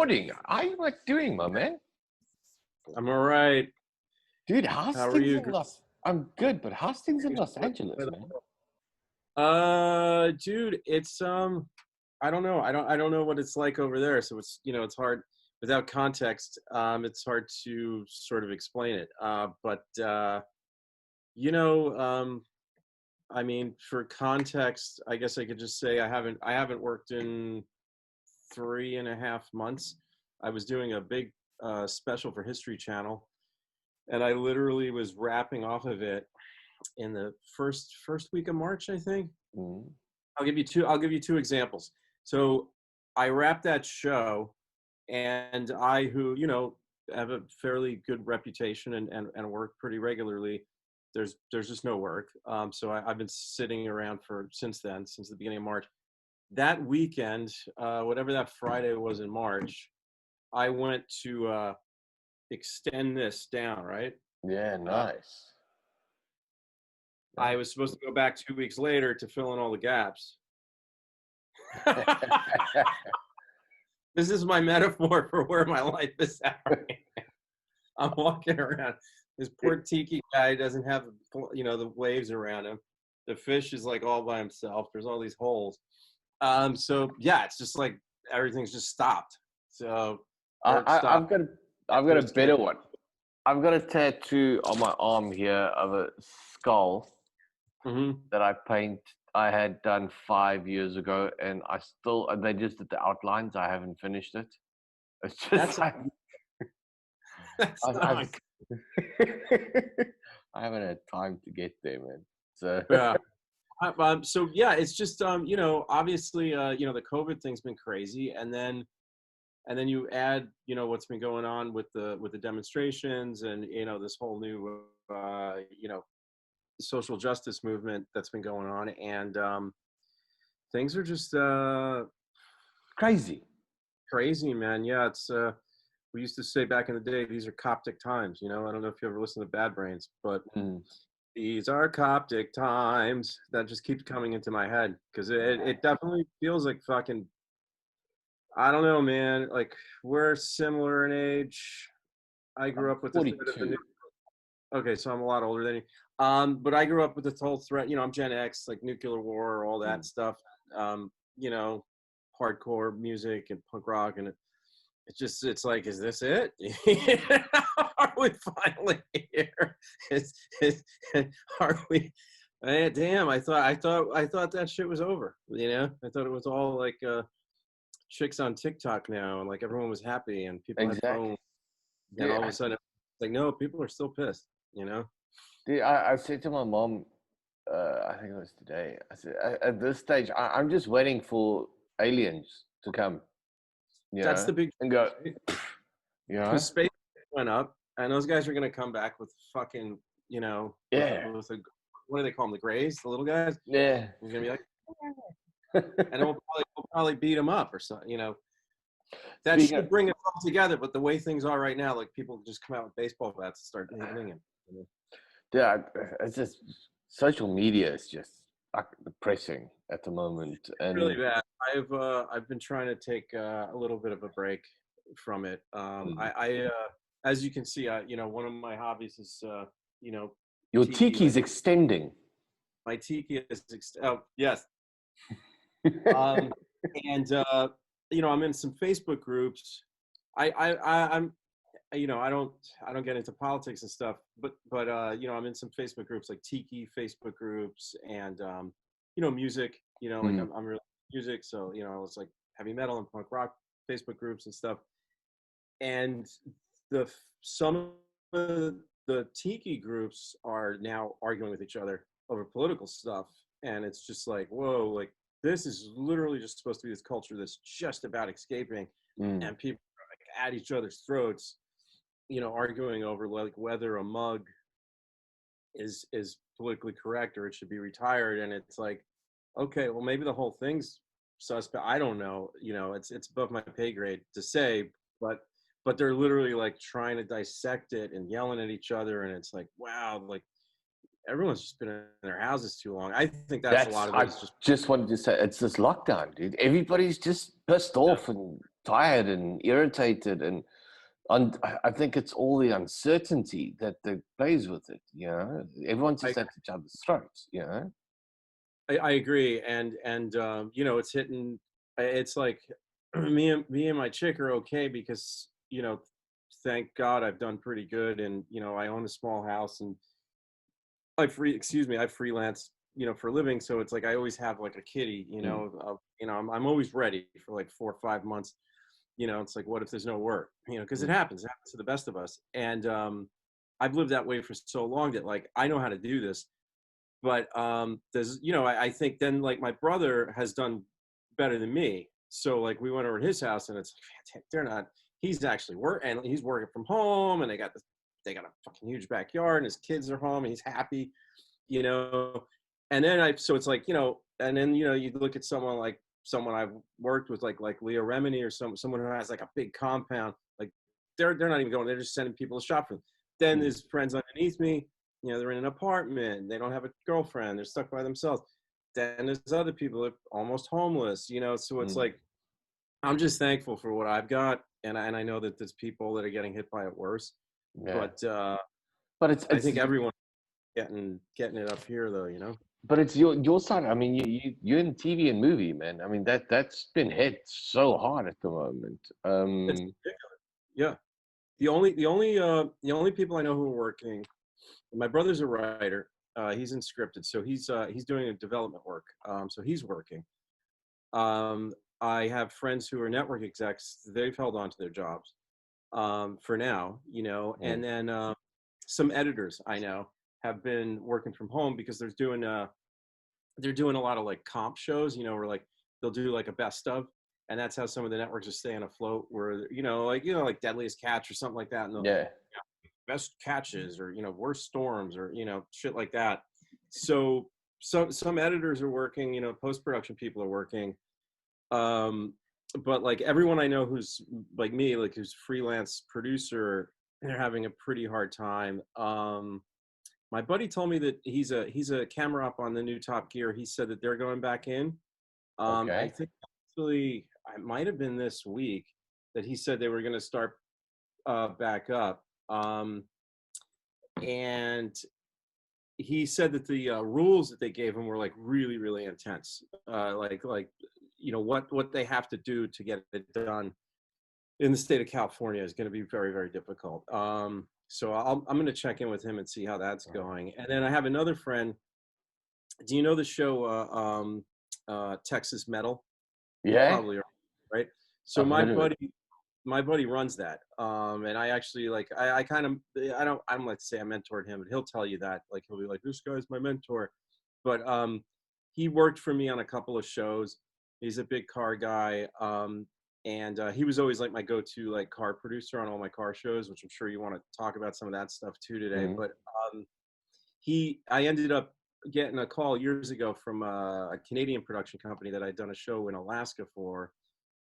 recording. How you doing, my man? I'm all right. Dude, how's How are things you? in Los... I'm good, but how's things in Los Angeles, man? Dude, it's I don't know. I don't know what it's like over there. So it's it's hard without context. It's hard to sort of explain it. I mean, for context, I guess I could just say I haven't worked in 3.5 months. I was doing a big special for History Channel, and I literally was wrapping off of it in the first week of March, I think. Mm. I'll give you two examples. So I wrapped that show, and I, who have a fairly good reputation and work pretty regularly, there's just no work. So I've been sitting around since the beginning of March. That weekend, whatever that Friday was in March, I went to extend this down, right? Yeah, nice. I was supposed to go back 2 weeks later to fill in all the gaps. This is my metaphor for where my life is at right now. I'm walking around. This poor tiki guy doesn't have, the waves around him. The fish is like all by himself. There's all these holes. So yeah, it's just like everything's just stopped. So I've got a better one. I've got a tattoo on my arm here of a skull that I had done 5 years ago, and they just did the outlines. I haven't finished it. It's just I haven't had time to get there, man. So yeah. So yeah, it's just obviously the COVID thing's been crazy, and then you add what's been going on with the demonstrations and this whole new social justice movement that's been going on, and things are just crazy, man. Yeah, it's we used to say back in the day, these are Coptic times. I don't know if you ever listened to Bad Brains, but these are Coptic times. That just keeps coming into my head because it definitely feels like fucking, I don't know, man. Like, we're similar in age. I grew up with the threat of the okay, so I'm a lot older than you. But I grew up with the whole threat. I'm Gen X, like nuclear war, all that stuff. Hardcore music and punk rock, and it's like, is this it? Are we finally here? Are we? Damn, I thought that shit was over. I thought it was all like chicks on TikTok now, and like everyone was happy and people had phones. And all of a sudden, it's like, no, people are still pissed. Dude, I said to my mom, I think it was today, I said, at this stage, I'm just waiting for aliens to come. That's the big and go. Because space went up, and those guys are gonna come back with fucking, with what do they call them? The Greys, the little guys. Yeah. He's gonna be like, and we'll probably beat them up or something. That should bring it all together. But the way things are right now, like, people just come out with baseball bats and start hitting him. Yeah, it's just social media is just depressing at the moment, and really bad. I've been trying to take a little bit of a break from it. I as you can see, one of my hobbies is your tiki's extending. My tiki is yes. And I'm in some Facebook groups. I'm I don't get into politics and stuff, but I'm in some Facebook groups, like tiki Facebook groups, and music. Like I'm really music, so it's like heavy metal and punk rock Facebook groups and stuff. And some of the tiki groups are now arguing with each other over political stuff, and it's just like, whoa, like, this is literally just supposed to be this culture that's just about escaping, and people are like at each other's throats, arguing over like whether a mug is politically correct or it should be retired. And it's like, okay, well, maybe the whole thing's suspect. I don't know. It's above my pay grade to say, but they're literally like trying to dissect it and yelling at each other, and it's like, wow, like, everyone's just been in their houses too long. I think that's a lot of it. I just wanted to say, it's this lockdown, dude. Everybody's just pissed off and tired and irritated, and I think it's all the uncertainty that plays with it. You know, everyone's just at each other's throats. You know, I agree, and you know, it's hitting. It's like me and my chick are okay because, you know, thank God I've done pretty good, and you know, I own a small house, and I freelance, you know, for a living, so it's like I always have like a kitty, you know, you know, I'm always ready for like 4 or 5 months. You know, it's like, what if there's no work? You know, because it happens to the best of us, and I've lived that way for so long that like I know how to do this. But there's, you know, I think then like my brother has done better than me. So like we went over to his house, and it's like, they're not. He's actually and he's working from home, and they got a fucking huge backyard, and his kids are home, and he's happy, you know. And then so it's like, you know, and then, you know, you look at someone I've worked with, like Leah Remini, or someone who has like a big compound, like they're not even going, they're just sending people to shop for them. Then there's friends underneath me, you know, they're in an apartment, they don't have a girlfriend, they're stuck by themselves. Then there's other people that are almost homeless, you know. So it's like, I'm just thankful for what I've got, and I know that there's people that are getting hit by it worse. yeah. But But I think everyone's getting it up here, though, you know. but it's your side. I mean, you're in TV and movie, man. I mean, that's been hit so hard at the moment. It's ridiculous. Yeah. The only people I know who are working, my brother's a writer. He's in scripted, so he's doing a development work. So he's working. I have friends who are network execs. They've held on to their jobs for now, you know. And then some editors I know have been working from home because they're doing a lot of like comp shows, you know, where like they'll do like a best of, and that's how some of the networks are staying afloat. Where, you know, like Deadliest Catch or something like that, and the best catches, or, you know, worst storms, or, you know, shit like that. So some editors are working, you know, post production people are working, but like everyone I know who's like me, like who's freelance producer, they're having a pretty hard time. My buddy told me that he's a camera up on the new Top Gear. He said that they're going back in. I Okay. think actually it might have been this week that he said they were going to start back up. And he said that the rules that they gave him were like really, really intense. Like you know, what they have to do to get it done in the state of California is going to be very, very difficult. So I'm going to check in with him and see how that's going. And then I have another friend. Do you know the show Texas Metal? You Yeah. probably are, right? So I've heard of it. my buddy runs that. And I actually like, I kind of, I'm like to say I mentored him, but he'll tell you that, like, he'll be like, this guy's my mentor. But he worked for me on a couple of shows. He's a big car guy. And he was always like my go-to like car producer on all my car shows, which I'm sure you want to talk about some of that stuff too today. But I ended up getting a call years ago from a Canadian production company that I'd done a show in Alaska for.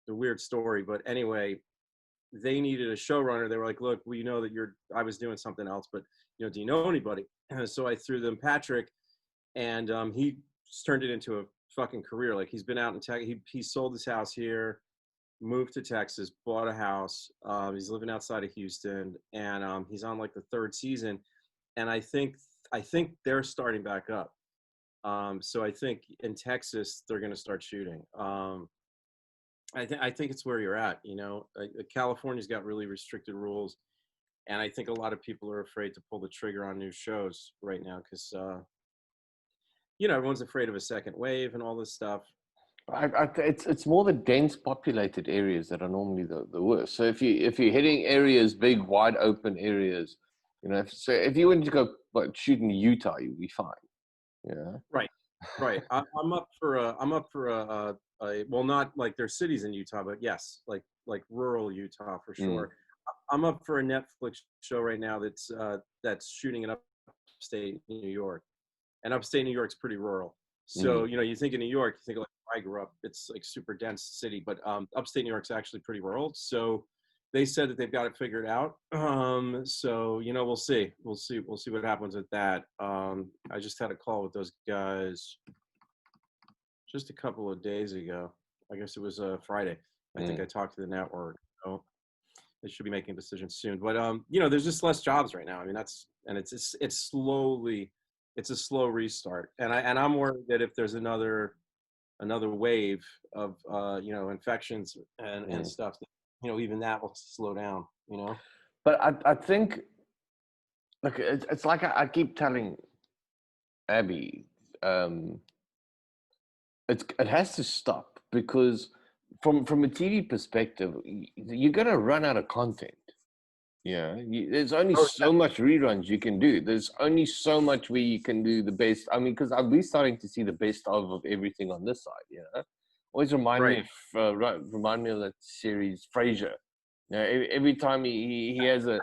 The weird story, but anyway, they needed a showrunner. They were like, look, we know that I was doing something else, but, you know, do you know anybody? So I threw them Patrick, and he turned it into a fucking career. Like, he's been out in Texas. He sold his house here, moved to Texas, bought a house. He's living outside of Houston, and he's on like the third season. And I think they're starting back up. So I think in Texas they're going to start shooting. I think it's where you're at. You know, California's got really restricted rules, and I think a lot of people are afraid to pull the trigger on new shows right now because you know, everyone's afraid of a second wave and all this stuff. It's more the dense populated areas that are normally the worst. So if you're hitting areas, big wide open areas, you know, if you went to go shoot in Utah, you'll be fine. Yeah. Right. I'm up for well, not like there's cities in Utah, but yes, like rural Utah for sure. I'm up for a Netflix show right now that's shooting in upstate New York, and upstate New York's pretty rural. So you know, you think of New York, you think of like where I grew up, it's like super dense city, but upstate New York's actually pretty rural. So they said that they've got it figured out. So, you know, we'll see what happens with that. I just had a call with those guys just a couple of days ago. I guess it was Friday, I think I talked to the network. So they should be making decisions soon. But you know, there's just less jobs right now. I mean, it's slowly, it's a slow restart. And I'm worried that if there's another wave of you know, infections and stuff, you know, even that will slow down, you know. But I think, look, it's like I keep telling Abby, it has to stop, because from a TV perspective, you're gonna run out of content. Yeah, there's only so much reruns you can do. There's only so much where you can do the best. I mean, because I'll be starting to see the best of everything on this side. You know, always remind me of that series Frasier. You know, every time he has a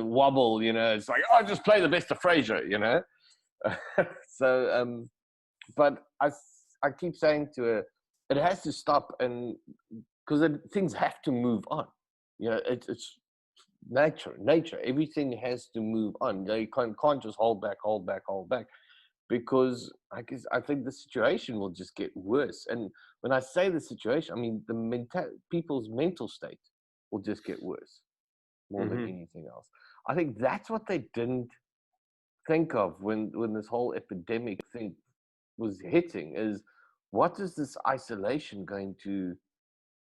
wobble, you know, it's like, oh, just play the best of Frasier. You know, so but I keep saying to her, it has to stop, and because things have to move on. You know, it's nature. Everything has to move on. They can't just hold back, because I think the situation will just get worse. And when I say the situation, I mean people's mental state will just get worse more than anything else. I think that's what they didn't think of when this whole epidemic thing was hitting, is what is this isolation going to,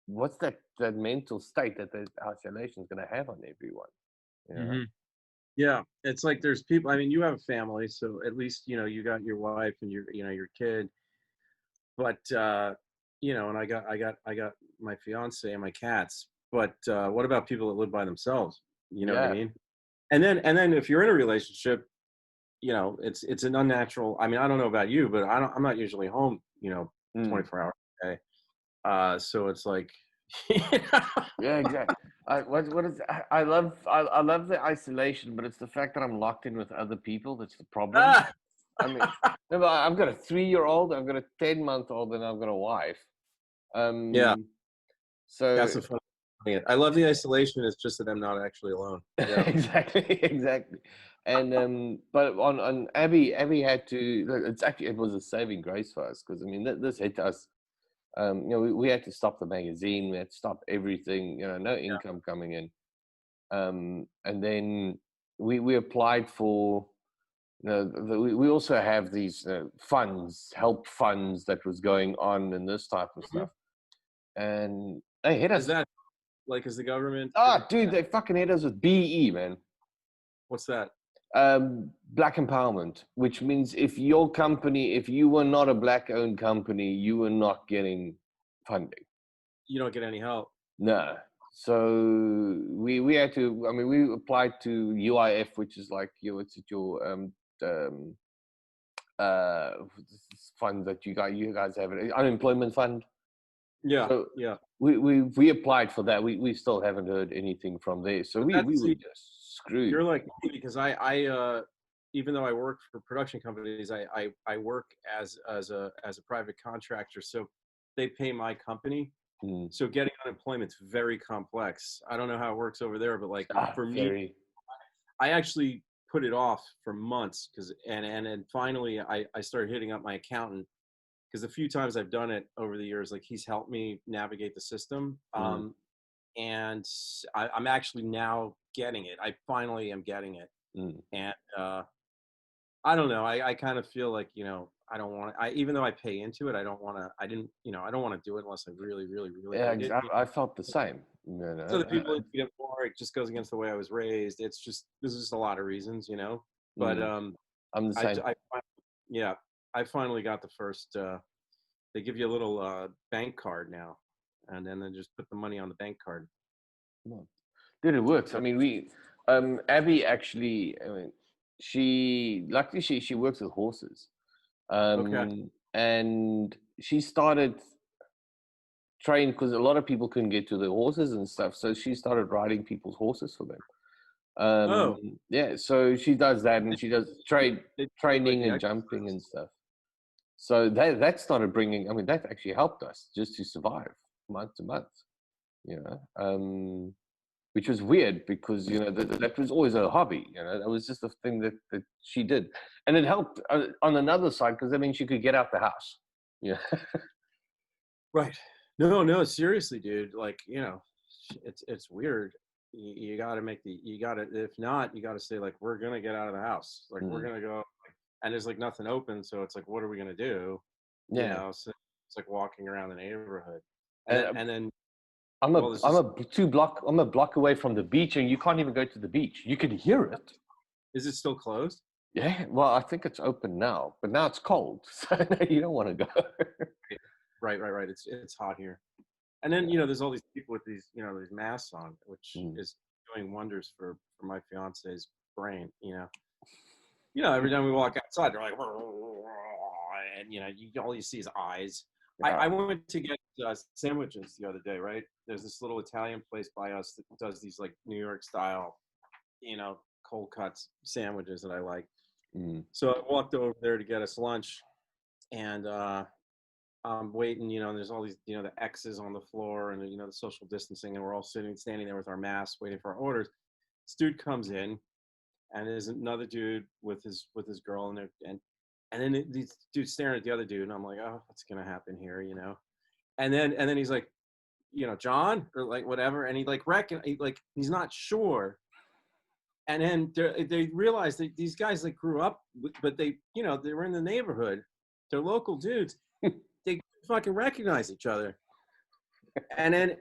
what's that mental state that isolation is going to have on everyone, you know? Yeah, it's like there's people. I mean, you have a family, so at least you know you got your wife and your kid. But you know, and I got my fiance and my cats. But what about people that live by themselves? You know what I mean? And then if you're in a relationship, you know, it's an unnatural. I mean, I don't know about you, but I'm not usually home, you know, 24 hours a day. So it's like, yeah, exactly. What is I love the isolation, but it's the fact that I'm locked in with other people that's the problem. I mean, remember, I've got a 3-year-old, I've got a 10-month-old, and I've got a wife. yeah, So that's the fun. I love the isolation. It's just that I'm not actually alone. Yeah. exactly. And but on Abby had to. It was a saving grace for us, because I mean this hit us. You know, we had to stop the magazine. We had to stop everything. You know, no income coming in. And then we applied for. You know, we also have these funds, help funds that was going on and this type of stuff. And they hit us. Is that like, is the government? Oh, dude, they fucking hit us with BE, man. What's that? Black empowerment, which means if you were not a black-owned company, you were not getting funding. You don't get any help. No. So we had to. I mean, we applied to UIF, which is like your fund that you guys have, an unemployment fund. Yeah. So yeah. We applied for that. We still haven't heard anything from there. So we were just screwed. You're like me, because I even though I work for production companies, I work as a private contractor. So they pay my company. So getting unemployment is very complex. I don't know how it works over there, but like for me, I actually put it off for months, because and finally I started hitting up my accountant, because the few times I've done it over the years, like he's helped me navigate the system. And I'm actually now getting it. I finally am getting it. And I don't know. I kind of feel like, you know, I don't want to, even though I pay into it, I don't want to do it unless I really need it. I felt the same. You know? So the people that get more, it just goes against the way I was raised. There's just a lot of reasons, you know. But I'm the same. I finally got the first. They give you a little bank card now, and then they just put the money on the bank card. Dude, it works. I mean, Abby actually, I mean, she works with horses. And she started training, because a lot of people couldn't get to the horses and stuff. So she started riding people's horses for them. Yeah, so she does that, and she does training and jumping and stuff. So that started bringing, I mean, that actually helped us just to survive month to month, you know, which was weird, because, you know, that was always a hobby, you know, that was just a thing that she did. And it helped on another side, because, I mean, she could get out the house, yeah. Right. No, seriously, dude. Like, it's weird. You got to if not, you got to say like, we're gonna get out of the house. Like, we're gonna go, and there's like nothing open, so it's like, what are we gonna do? Yeah. So it's like walking around the neighborhood, And and then I'm well, this is a block away from the beach, and you can't even go to the beach. You can hear it. is it still closed? Yeah, well, I think it's open now, but now it's cold, so you don't want to go. Right. It's hot here. And then, there's all these people with these, these masks on, which is doing wonders for my fiance's brain, every time we walk outside, they're like, and, all you see is eyes. I went to get sandwiches the other day, right? There's this little Italian place by us that does these like New York style, cold cuts sandwiches that I like. So I walked over there to get us lunch, and I'm waiting, and there's all these, the X's on the floor, and the social distancing, and we're all standing there with our masks, waiting for our orders. This dude comes in, and there's another dude with his girl, and then these dudes staring at the other dude, and I'm like, oh, what's gonna happen here, And then he's like, John, or like whatever, and he like he's not sure. And then they realized that these guys like grew up, but they were in the neighborhood. They're local dudes. They fucking recognize each other. And then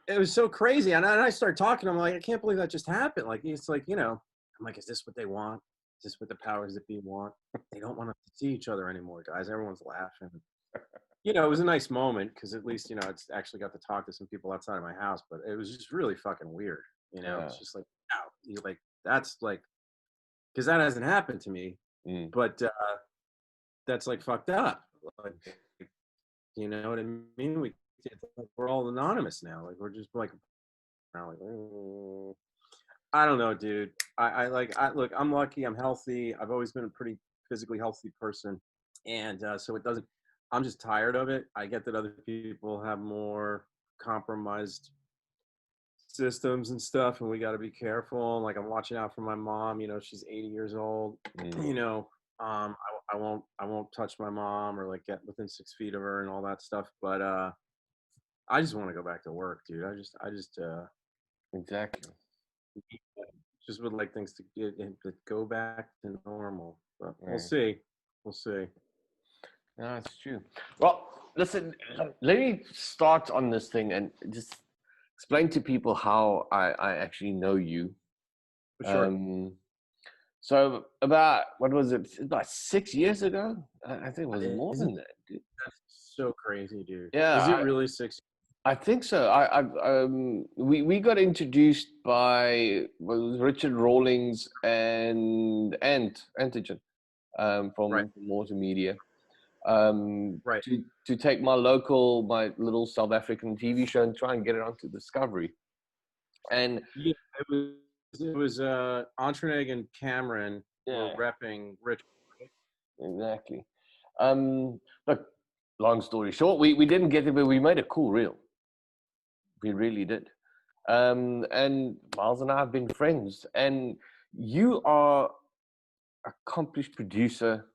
it was so crazy. And I started talking. I'm like, I can't believe that just happened. Like, it's like, I'm like, is this what they want? Is this what the powers that be want? They don't want to see each other anymore, guys. Everyone's laughing. It was a nice moment because at least, it's actually got to talk to some people outside of my house, but it was just really fucking weird. It's just like, wow, like, that's like, because that hasn't happened to me, but that's like fucked up. Like, you know what I mean? We're all anonymous now. Like, we're just like, I don't know, dude. Look, I'm lucky. I'm healthy. I've always been a pretty physically healthy person. And so it doesn't, I'm just tired of it. I get that other people have more compromised systems and stuff, and we got to be careful. Like, I'm watching out for my mom. She's 80 years old. I won't touch my mom or like get within 6 feet of her and all that stuff. But I just want to go back to work, dude. I just Exactly. just would like things to go back to normal. But we'll see. We'll see. No, it's true. Well, listen, let me start on this thing and just explain to people how I actually know you. For sure. So about, what was it? About 6 years ago? I think it was more than that, dude. That's so crazy, dude. Yeah. Is it really 6? I think so. We got introduced by Richard Rawlings and Antigen from Multimedia. To take my little South African TV show and try and get it onto Discovery. And yeah, it was Antreneg and Cameron were repping Rich. Exactly. Look, long story short, we didn't get it, but we made a cool reel. We really did. And Myles and I have been friends. And you are an accomplished producer,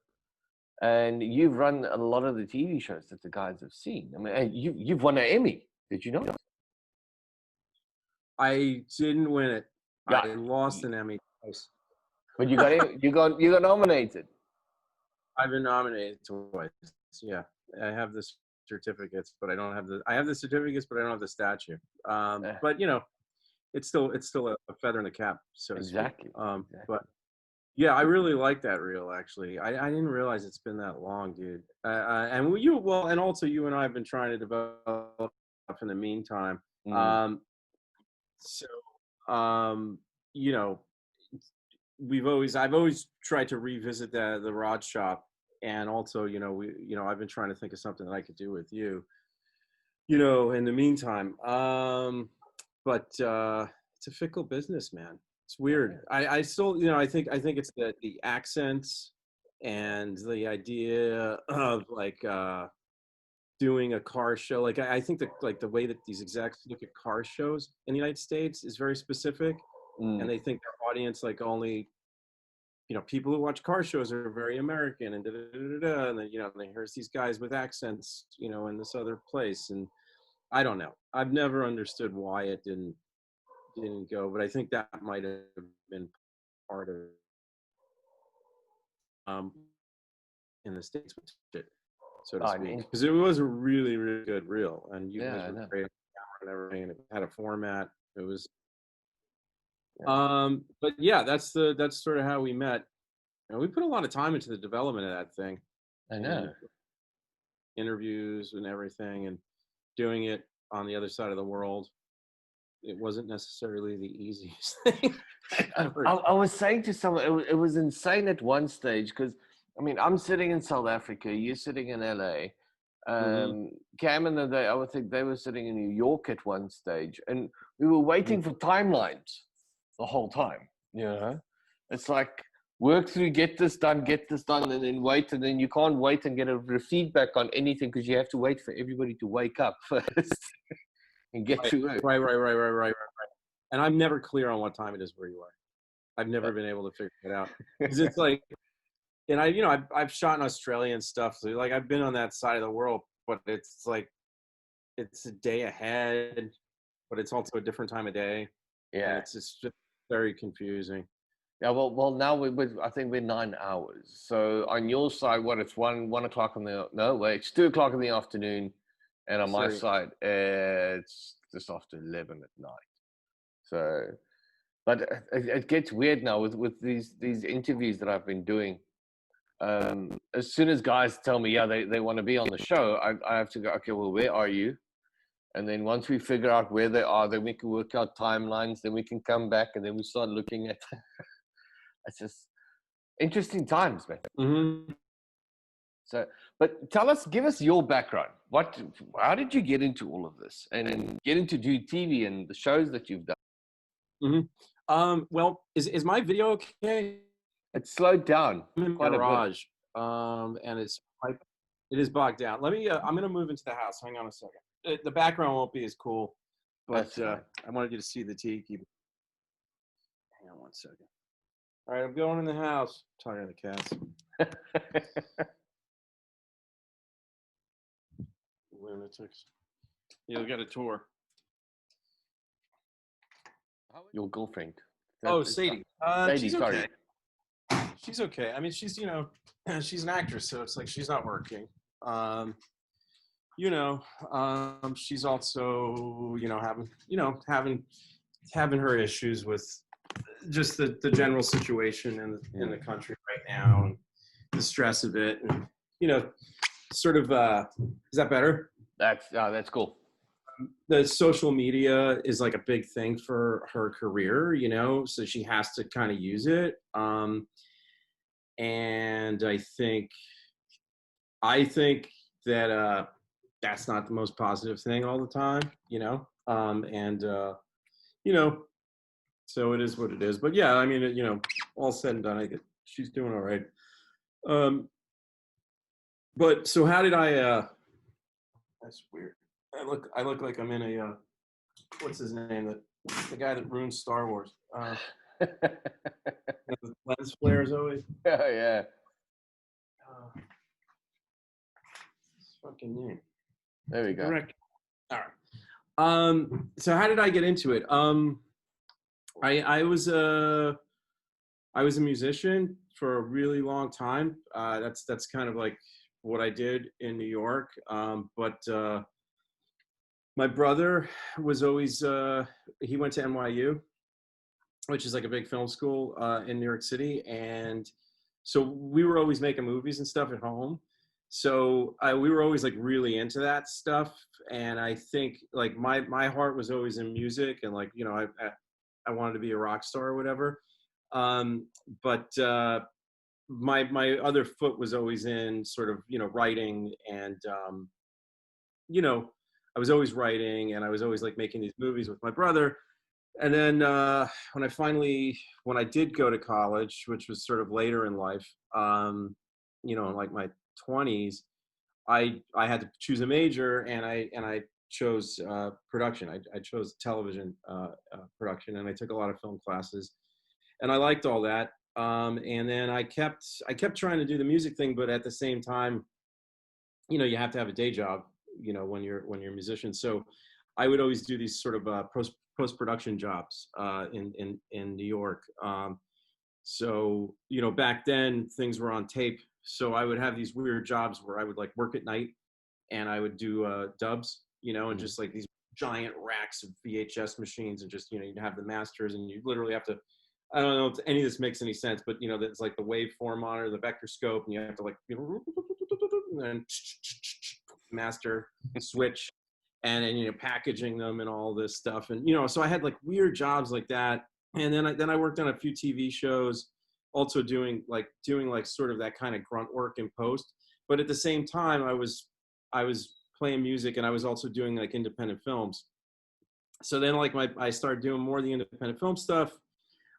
and you've run a lot of the TV shows that the guys have seen. I mean, you've won an Emmy. Did you know? I didn't win it. Yeah. I lost an Emmy twice. But you got nominated. I've been nominated twice. Yeah, I have the certificates, but I don't have the. I have the certificates, but I don't have the statue. But it's still a feather in the cap, so to speak. Exactly. But yeah, I really like that reel. Actually, I didn't realize it's been that long, dude. And also you and I have been trying to develop in the meantime. I've always tried to revisit the Rod Shop, and also, I've been trying to think of something that I could do with you, in the meantime. But it's a fickle business, man. It's weird. I still, I think it's the accents and the idea of like doing a car show. Like, I think that like the way that these execs look at car shows in the United States is very specific, and they think their audience like only people who watch car shows are very American and da, da, da, da, da, and then, there's these guys with accents, in this other place. And I don't know. I've never understood why it didn't go, but I think that might have been part of in the States, so to speak, because it was a really, really good reel, and you guys were great and everything, and it had a format. It was, but yeah, that's sort of how we met, and we put a lot of time into the development of that thing. I know. Interviews and everything, and doing it on the other side of the world. It wasn't necessarily the easiest thing. I was saying to someone, it was insane at one stage, because I mean, I'm sitting in South Africa, you're sitting in LA. Cam and I would think they were sitting in New York at one stage, and we were waiting for timelines the whole time. It's like, work through, get this done, and then wait, and then you can't wait and get a feedback on anything, because you have to wait for everybody to wake up first and get to work. Right. And I'm never clear on what time it is where you are. I've never been able to figure it out, because it's like, and I've shot in Australia and stuff. So like, I've been on that side of the world, but it's like, it's a day ahead, but it's also a different time of day. Yeah. And it's just very confusing. Yeah. Well, now I think we're 9 hours. So on your side, it's 1 o'clock it's 2 o'clock in the afternoon. And on my side, it's just after 11 at night. So, but it gets weird now with these interviews that I've been doing. As soon as guys tell me, they want to be on the show, I have to go, okay, well, where are you? And then once we figure out where they are, then we can work out timelines, then we can come back, and then we start looking at, it's just interesting times, man. So, but give us your background. How did you get into all of this and get into do TV and the shows that you've done? Well, is my video okay? It's slowed down. I'm in my garage, and it is bogged down. Let me. I'm gonna move into the house. Hang on a second. The background won't be as cool, but I wanted you to see the tiki. Hang on one second. All right, I'm going in the house. I'm talking to the cats. Lunatics. You'll get a tour. Your girlfriend. Sadie. Sadie, she's sorry. okay. She's okay. I mean, she's she's an actress, so it's like she's not working. She's also having her issues with just the general situation in the country right now, and the stress of it, and sort of. Is that better? That's cool. The social media is like a big thing for her career, so she has to kind of use it. And I think that that's not the most positive thing all the time, so it is what it is. But yeah, I mean, all said and done, she's doing all right. But so how did I? That's weird. I look like I'm in a what's his name? The guy that ruined Star Wars. The lens flares always. Oh yeah. Fucking name. There we go. Correct. All right. So how did I get into it? I was a musician for a really long time. That's kind of like what I did in New York. But my brother was always he went to NYU, which is like a big film school in New York City, and so we were always making movies and stuff at home. So we were always like really into that stuff, and I think like my heart was always in music, and like I wanted to be a rock star or whatever. But my other foot was always in sort of writing, and I was always writing, and I was always like making these movies with my brother. And then when I did go to college, which was sort of later in life, in like my 20s, I had to choose a major, and I chose production. I chose television production, and I took a lot of film classes, and I liked all that. And then I kept trying to do the music thing, but at the same time, you know, you have to have a day job, you know, when you're a musician. So I would always do these sort of post-production jobs in New York. So, you know, back then things were on tape. So I would have these weird jobs where I would like work at night and I would do dubs, you know, and just like these giant racks of VHS machines, and just, you know, you'd have the masters and you literally have to, I don't know if any of this makes any sense, but you know, it's like the waveform monitor, the vector scope, and you have to like, you know, and master switch, and then, you know, packaging them and all this stuff. And, you know, so I had like weird jobs like that. And then I worked on a few TV shows, also doing like sort of that kind of grunt work in post. But at the same time, I was playing music, and I was also doing like independent films. So then like I started doing more of the independent film stuff.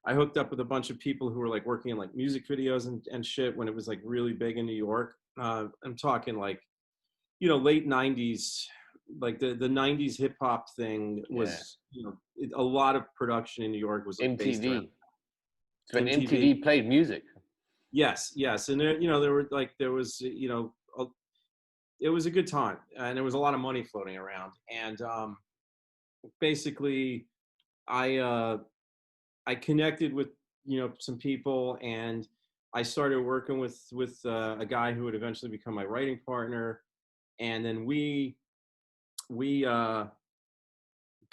I hooked up with a bunch of people who were like working in like music videos and shit when it was like really big in New York. I'm talking like, you know, late 90s, like the 90s hip hop thing was, you know, a lot of production in New York was like based around MTV. So when MTV played music. Yes. And there, you know, there was, you know, it was a good time, and there was a lot of money floating around. And basically I connected with, you know, some people, and I started working with a guy who would eventually become my writing partner. And then we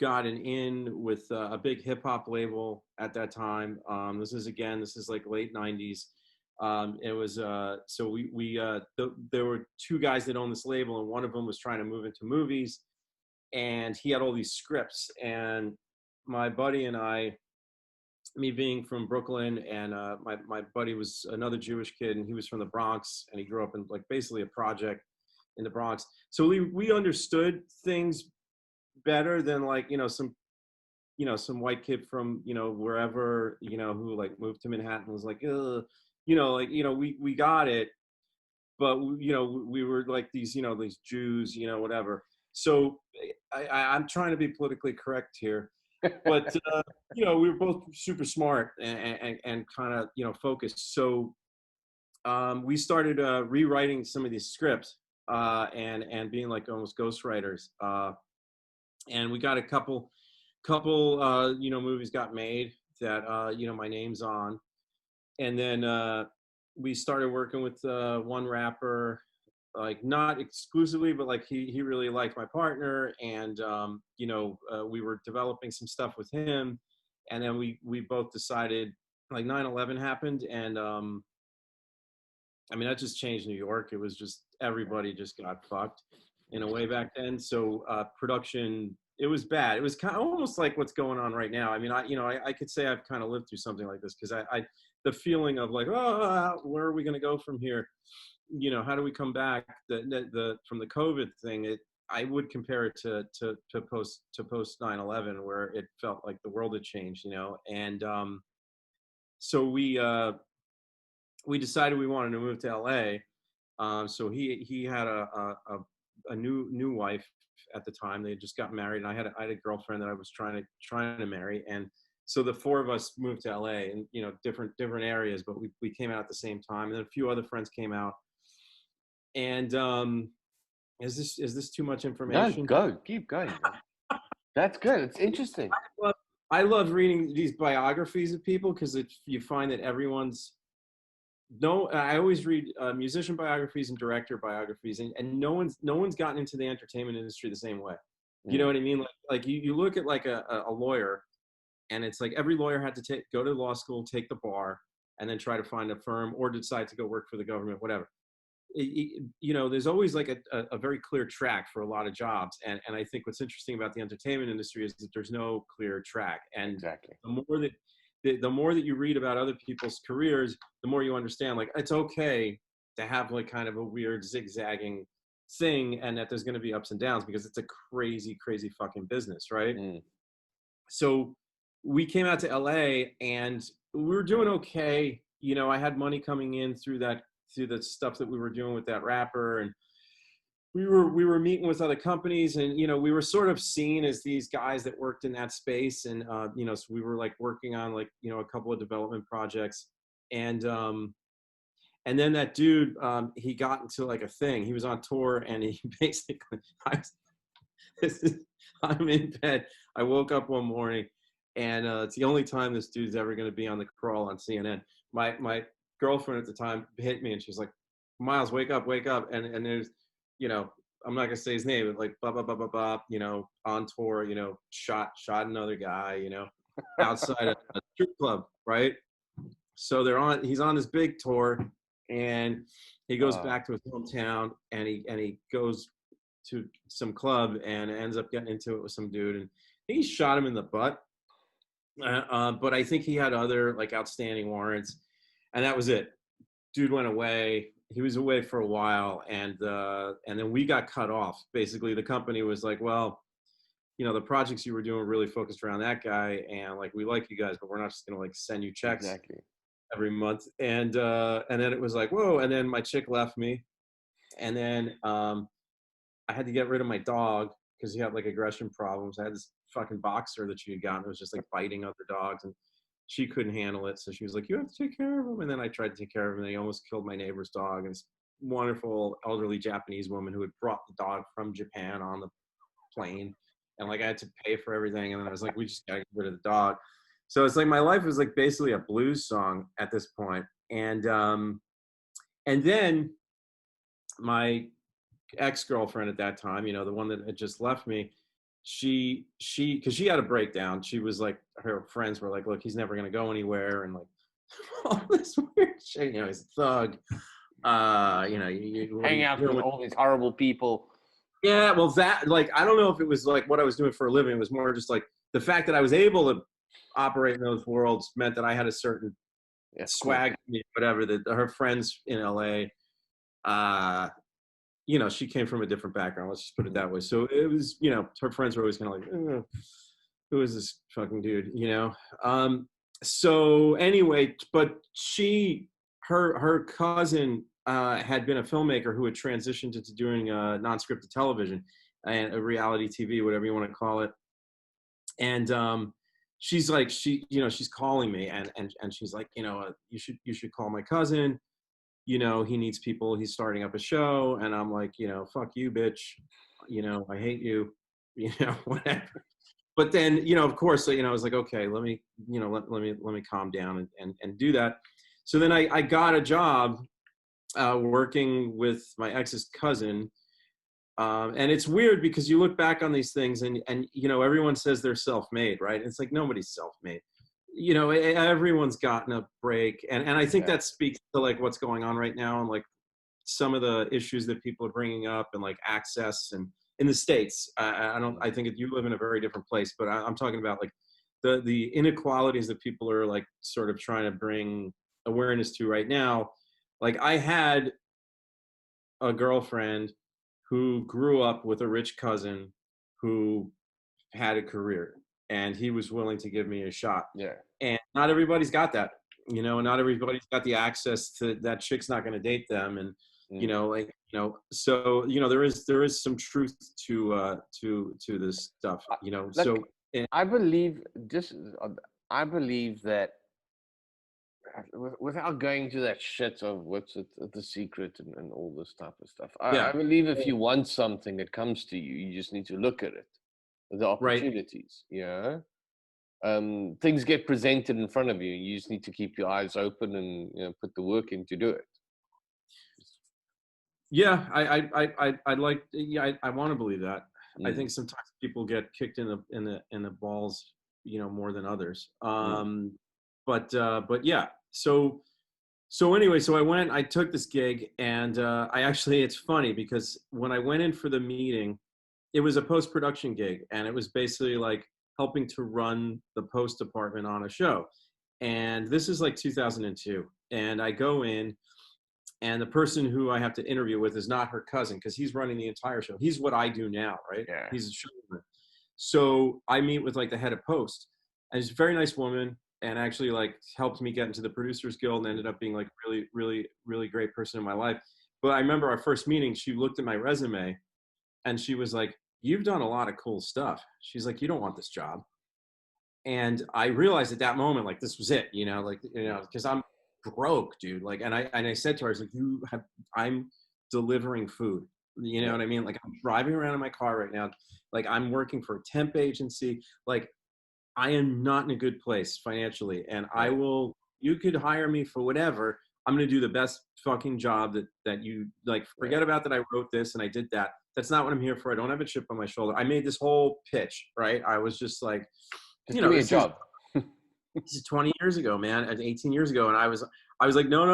got an in with a big hip hop label at that time. This is like late 90s. It was so there were two guys that owned this label, and one of them was trying to move into movies, and he had all these scripts. And my buddy and I, me being from Brooklyn, and my buddy was another Jewish kid, and he was from the Bronx, and he grew up in like basically a project in the Bronx. So we understood things better than like, you know, some white kid from, you know, wherever, you know, who like moved to Manhattan was like, ugh, you know, like, you know, we got it, but you know, we were like these, you know, these Jews, you know, whatever. So I'm trying to be politically correct here, but you know, we were both super smart and kind of, you know, focused. So we started rewriting some of these scripts and being like almost ghostwriters. And we got a couple you know, movies got made that you know, my name's on. And then we started working with one rapper, like not exclusively, but like he really liked my partner. And you know, we were developing some stuff with him. And then we both decided, like 9/11 happened, and I mean, that just changed New York. It was just, everybody just got fucked in a way back then. So production, it was bad. It was kind of almost like what's going on right now. I mean, I could say I've kind of lived through something like this, because I the feeling of like, oh, where are we going to go from here? You know, how do we come back? From the COVID thing, I would compare it to post 9/11, where it felt like the world had changed, you know. And so we decided we wanted to move to LA. So he had a new wife at the time. They had just got married, and I had a girlfriend that I was trying to marry. And so the four of us moved to LA, and, you know, different areas, but we came out at the same time. And then a few other friends came out. And is this too much information? No, go, keep going. That's good. It's interesting. I love reading these biographies of people, because you find that I always read musician biographies and director biographies, and no one's gotten into the entertainment industry the same way. You know what I mean? Like you look at like a lawyer, and it's like every lawyer had to go to law school, take the bar, and then try to find a firm or decide to go work for the government, whatever. You know, there's always like a very clear track for a lot of jobs. And I think what's interesting about the entertainment industry is that there's no clear track. And exactly. The more that you read about other people's careers, the more you understand, like, it's okay to have like kind of a weird zigzagging thing, and that there's going to be ups and downs, because it's a crazy fucking business, right? So we came out to LA, and we were doing okay. You know, I had money coming in through the stuff that we were doing with that rapper, and we were meeting with other companies, and, you know, we were sort of seen as these guys that worked in that space. And you know, so we were like working on, like, you know, a couple of development projects. And then that dude, he got into like a thing. He was on tour, and he basically, I'm in bed. I woke up one morning, and it's the only time this dude's ever going to be on the crawl on CNN. My girlfriend at the time hit me, and she's like, "Myles, wake up, wake up!" And there's, you know, I'm not gonna say his name, but like blah blah blah blah blah, you know, on tour, you know, shot another guy, you know, outside a strip club, right? So he's on this big tour, and he goes back to his hometown, and he goes to some club and ends up getting into it with some dude, and he shot him in the butt. But I think he had other like outstanding warrants, and that was it. Dude went away. He was away for a while, and then we got cut off. Basically, the company was like, well, you know, the projects you were doing really focused around that guy, and like, we like you guys, but we're not just gonna like send you checks every month. And then it was like, whoa. And then my chick left me, and then I had to get rid of my dog because he had like aggression problems. I had this fucking boxer that she had gotten. It was just like biting other dogs, and she couldn't handle it. So she was like, you have to take care of him. And then I tried to take care of him, and he almost killed my neighbor's dog. And this wonderful elderly Japanese woman who had brought the dog from Japan on the plane. And like, I had to pay for everything. And then I was like, we just gotta get rid of the dog. So it's like my life was like basically a blues song at this point. And then my ex-girlfriend at that time, you know, the one that had just left me, she because she had a breakdown. She was like, her friends were like, look, he's never gonna go anywhere, and like all this weird shit, you know, he's a thug, you know, you hang out with all these horrible people. Yeah, well, that, like, I don't know if it was like what I was doing for a living. It was more just like the fact that I was able to operate in those worlds meant that I had a certain swag, whatever. That her friends in LA, you know, she came from a different background. Let's just put it that way. So it was, you know, her friends were always kind of like, who is this fucking dude, you know? So anyway, but her cousin had been a filmmaker who had transitioned into doing non-scripted television and a reality TV, whatever you want to call it. And she's like, you know, she's calling me, and she's like, you know, you should call my cousin. You know, he needs people. He's starting up a show. And I'm like, you know, fuck you, bitch. You know, I hate you. You know, whatever. But then, you know, of course, you know, I was like, okay, let me, you know, let me calm down and do that. So then I got a job working with my ex's cousin. And it's weird because you look back on these things and, you know, everyone says they're self-made, right? It's like, nobody's self-made. You know, everyone's gotten a break. And I think that speaks to like what's going on right now, and like some of the issues that people are bringing up, and like access, and in the States, I think you live in a very different place, but I'm talking about like the inequalities that people are like sort of trying to bring awareness to right now. Like, I had a girlfriend who grew up with a rich cousin who had a career, and he was willing to give me a shot. Yeah. And not everybody's got that, you know, and not everybody's got the access to that. Chick's not going to date them. And, you know, like, you know, so, you know, there is some truth to this stuff, you know. Look, so I believe that without going to that shit of what's it, The Secret and all this type of stuff, I believe if you want something, it comes to you. You just need to look at it, the opportunities. Right. Things get presented in front of you. You just need to keep your eyes open and, you know, put the work in to do it. Yeah, I like. Yeah, I want to believe that. I think sometimes people get kicked in the balls, you know, more than others. But yeah. So anyway, so I took this gig, and I actually, it's funny because when I went in for the meeting, it was a post-production gig, and it was basically like helping to run the post department on a show. And this is like 2002, and I go in, and the person who I have to interview with is not her cousin, because he's running the entire show. He's what I do now, right? Yeah. He's a showrunner. So I meet with like the head of post, and she's a very nice woman, and actually like helped me get into the Producers Guild, and ended up being like really, really, really great person in my life. But I remember our first meeting, she looked at my resume, and she was like, you've done a lot of cool stuff. She's like, you don't want this job. And I realized at that moment, like, this was it, you know, like, you know, because I'm broke, dude. Like, and I said to her, I was like, I'm delivering food. You know what I mean? Like, I'm driving around in my car right now. Like, I'm working for a temp agency. Like, I am not in a good place financially, and you could hire me for whatever. I'm going to do the best fucking job that you like. Forget about that I wrote this and I did that. That's not what I'm here for. I don't have a chip on my shoulder. I made this whole pitch, right? I was just like, just give me a job. This is 20 years ago, man, and 18 years ago. And I was like, no.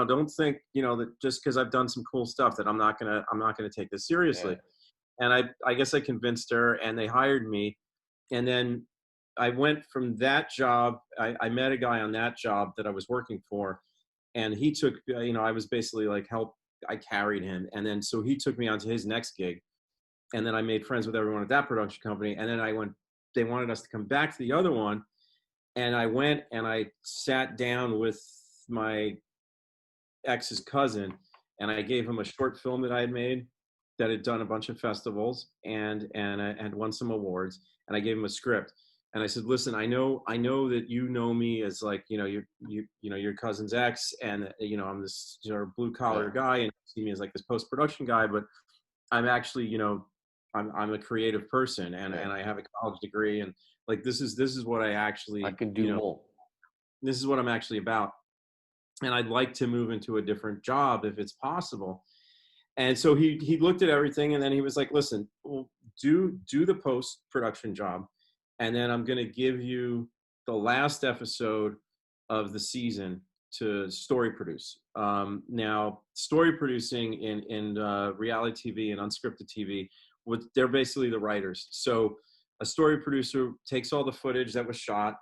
Don't think, that just because I've done some cool stuff that I'm not going to take this seriously. Yeah. And I guess I convinced her, and they hired me. And then I went from that job. I met a guy on that job that I was working for, and he took, I was basically like I carried him. And then, so he took me on to his next gig. And then I made friends with everyone at that production company. And then they wanted us to come back to the other one. And I went and I sat down with my ex's cousin, and I gave him a short film that I had made that had done a bunch of festivals and had won some awards. And I gave him a script. And I said, listen, I know that you know me as like, your cousin's ex, and I'm this blue collar guy, and you see me as like this post-production guy, but I'm actually, I'm a creative person, and I have a college degree, and like this is what I can do more. This is what I'm actually about, and I'd like to move into a different job if it's possible. And so he looked at everything, and then he was like, listen, well, do the post-production job, and then I'm going to give you the last episode of the season to story produce. Now, story producing in reality TV and unscripted TV, they're basically the writers. So a story producer takes all the footage that was shot,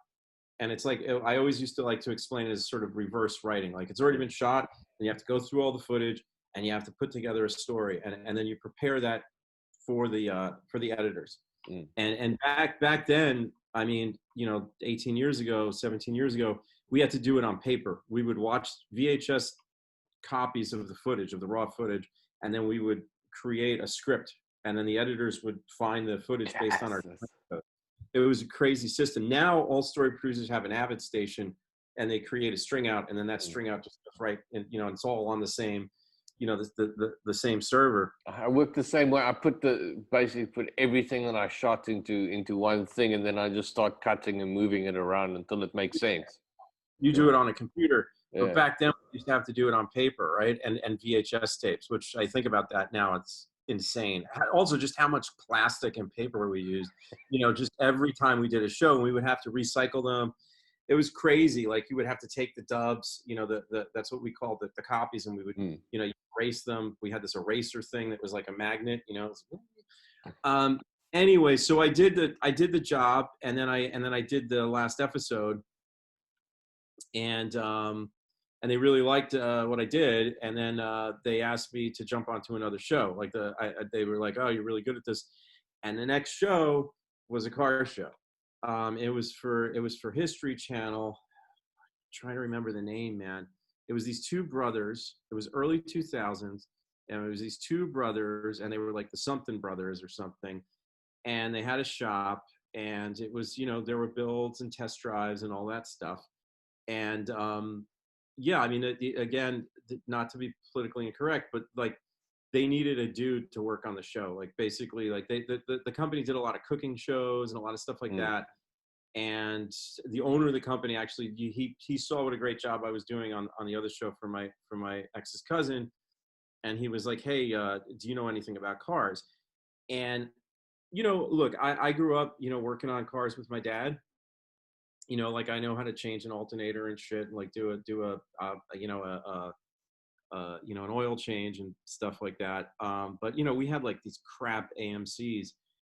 and it's like, I always used to like to explain it as sort of reverse writing. Like, it's already been shot, and you have to go through all the footage, and you have to put together a story, and then you prepare that for the editors. And back then, I mean, 18 years ago, 17 years ago, we had to do it on paper. We would watch VHS copies of the footage, of the raw footage, and then we would create a script, and then the editors would find the footage based on our code. It was a crazy system. Now all story producers have an Avid station, and they create a string out, and then that string out just goes right, and it's all on the same, the same server. I work the same way. I basically put everything that I shot into one thing, and then I just start cutting and moving it around until it makes sense. You do it on a computer, but back then we used to have to do it on paper, right? And VHS tapes, which I think about that now, it's insane. Also, just how much plastic and paper we used. Just every time we did a show, we would have to recycle them. It was crazy. Like, you would have to take the dubs, that's what we called the copies, and we would, you erase them. We had this eraser thing that was like a magnet, Anyway, so I did the job, and then I did the last episode, and they really liked what I did, and then they asked me to jump onto another show. Like, they were like, oh, you're really good at this, and the next show was a car show. It was for History Channel. I'm trying to remember the name, man. It was these two brothers. It was early 2000s, and it was these two brothers, and they were like the something brothers or something. And they had a shop, and it was, there were builds and test drives and all that stuff. And I mean, again, not to be politically incorrect, but like, they needed a dude to work on the show. Like, basically, like the company did a lot of cooking shows and a lot of stuff like that. And the owner of the company, actually, he saw what a great job I was doing on the other show for my ex's cousin. And he was like, hey, do you know anything about cars? And, look, I grew up, working on cars with my dad. Like, I know how to change an alternator and shit, and like do an oil change and stuff like that. But we had like these crap AMCs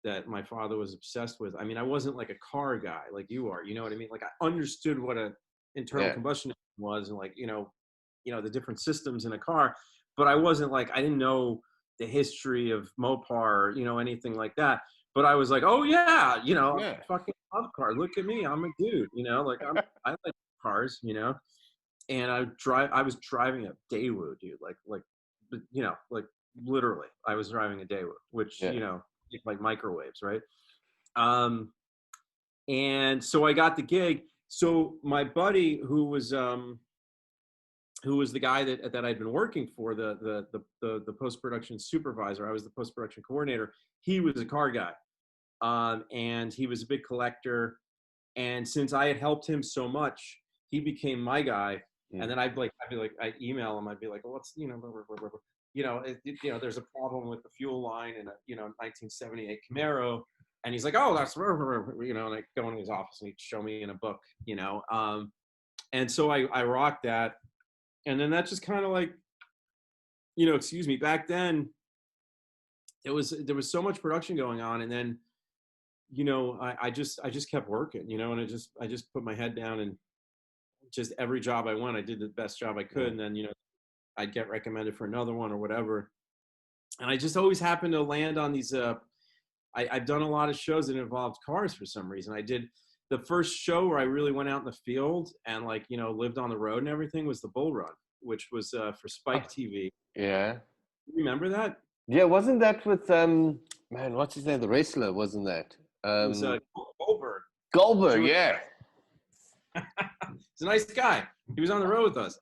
that my father was obsessed with. I mean, I wasn't like a car guy like you are, you know what I mean? Like, I understood what a internal combustion engine was, and like, the different systems in a car, but I wasn't like, I didn't know the history of Mopar, anything like that. But I was like, oh yeah, I fucking love cars. Look at me, I'm a dude, like I like cars, and I was driving a Daewoo, dude, like literally, I was driving a Daewoo, which like microwaves, right? And so I got the gig. So my buddy, who was who was the guy that I'd been working for, the post-production supervisor. I was the post-production coordinator. He was a car guy, and he was a big collector. And since I had helped him so much, he became my guy. And then I'd email him. I'd be like, well, what's, you know, blah, blah, blah, blah, blah. You know, there's a problem with the fuel line in a, 1978 Camaro. And he's like, oh, that's, you know, and I go in his office and he'd show me in a book, you know. And so I rocked that. And then that just kind of like, you know, excuse me, back then, there was so much production going on. And then, you know, I just kept working, you know, and I just put my head down, and just every job I went, I did the best job I could. And then, you know, I'd get recommended for another one or whatever. And I just always happened to land on these, I've done a lot of shows that involved cars for some reason. I did the first show where I really went out in the field and, like, you know, lived on the road and everything was the Bull Run, which was for Spike TV. Yeah. Remember that? Yeah, wasn't that with man, what's his name? The wrestler, wasn't that? It was Goldberg. Goldberg, yeah. He's a nice guy. He was on the road with us.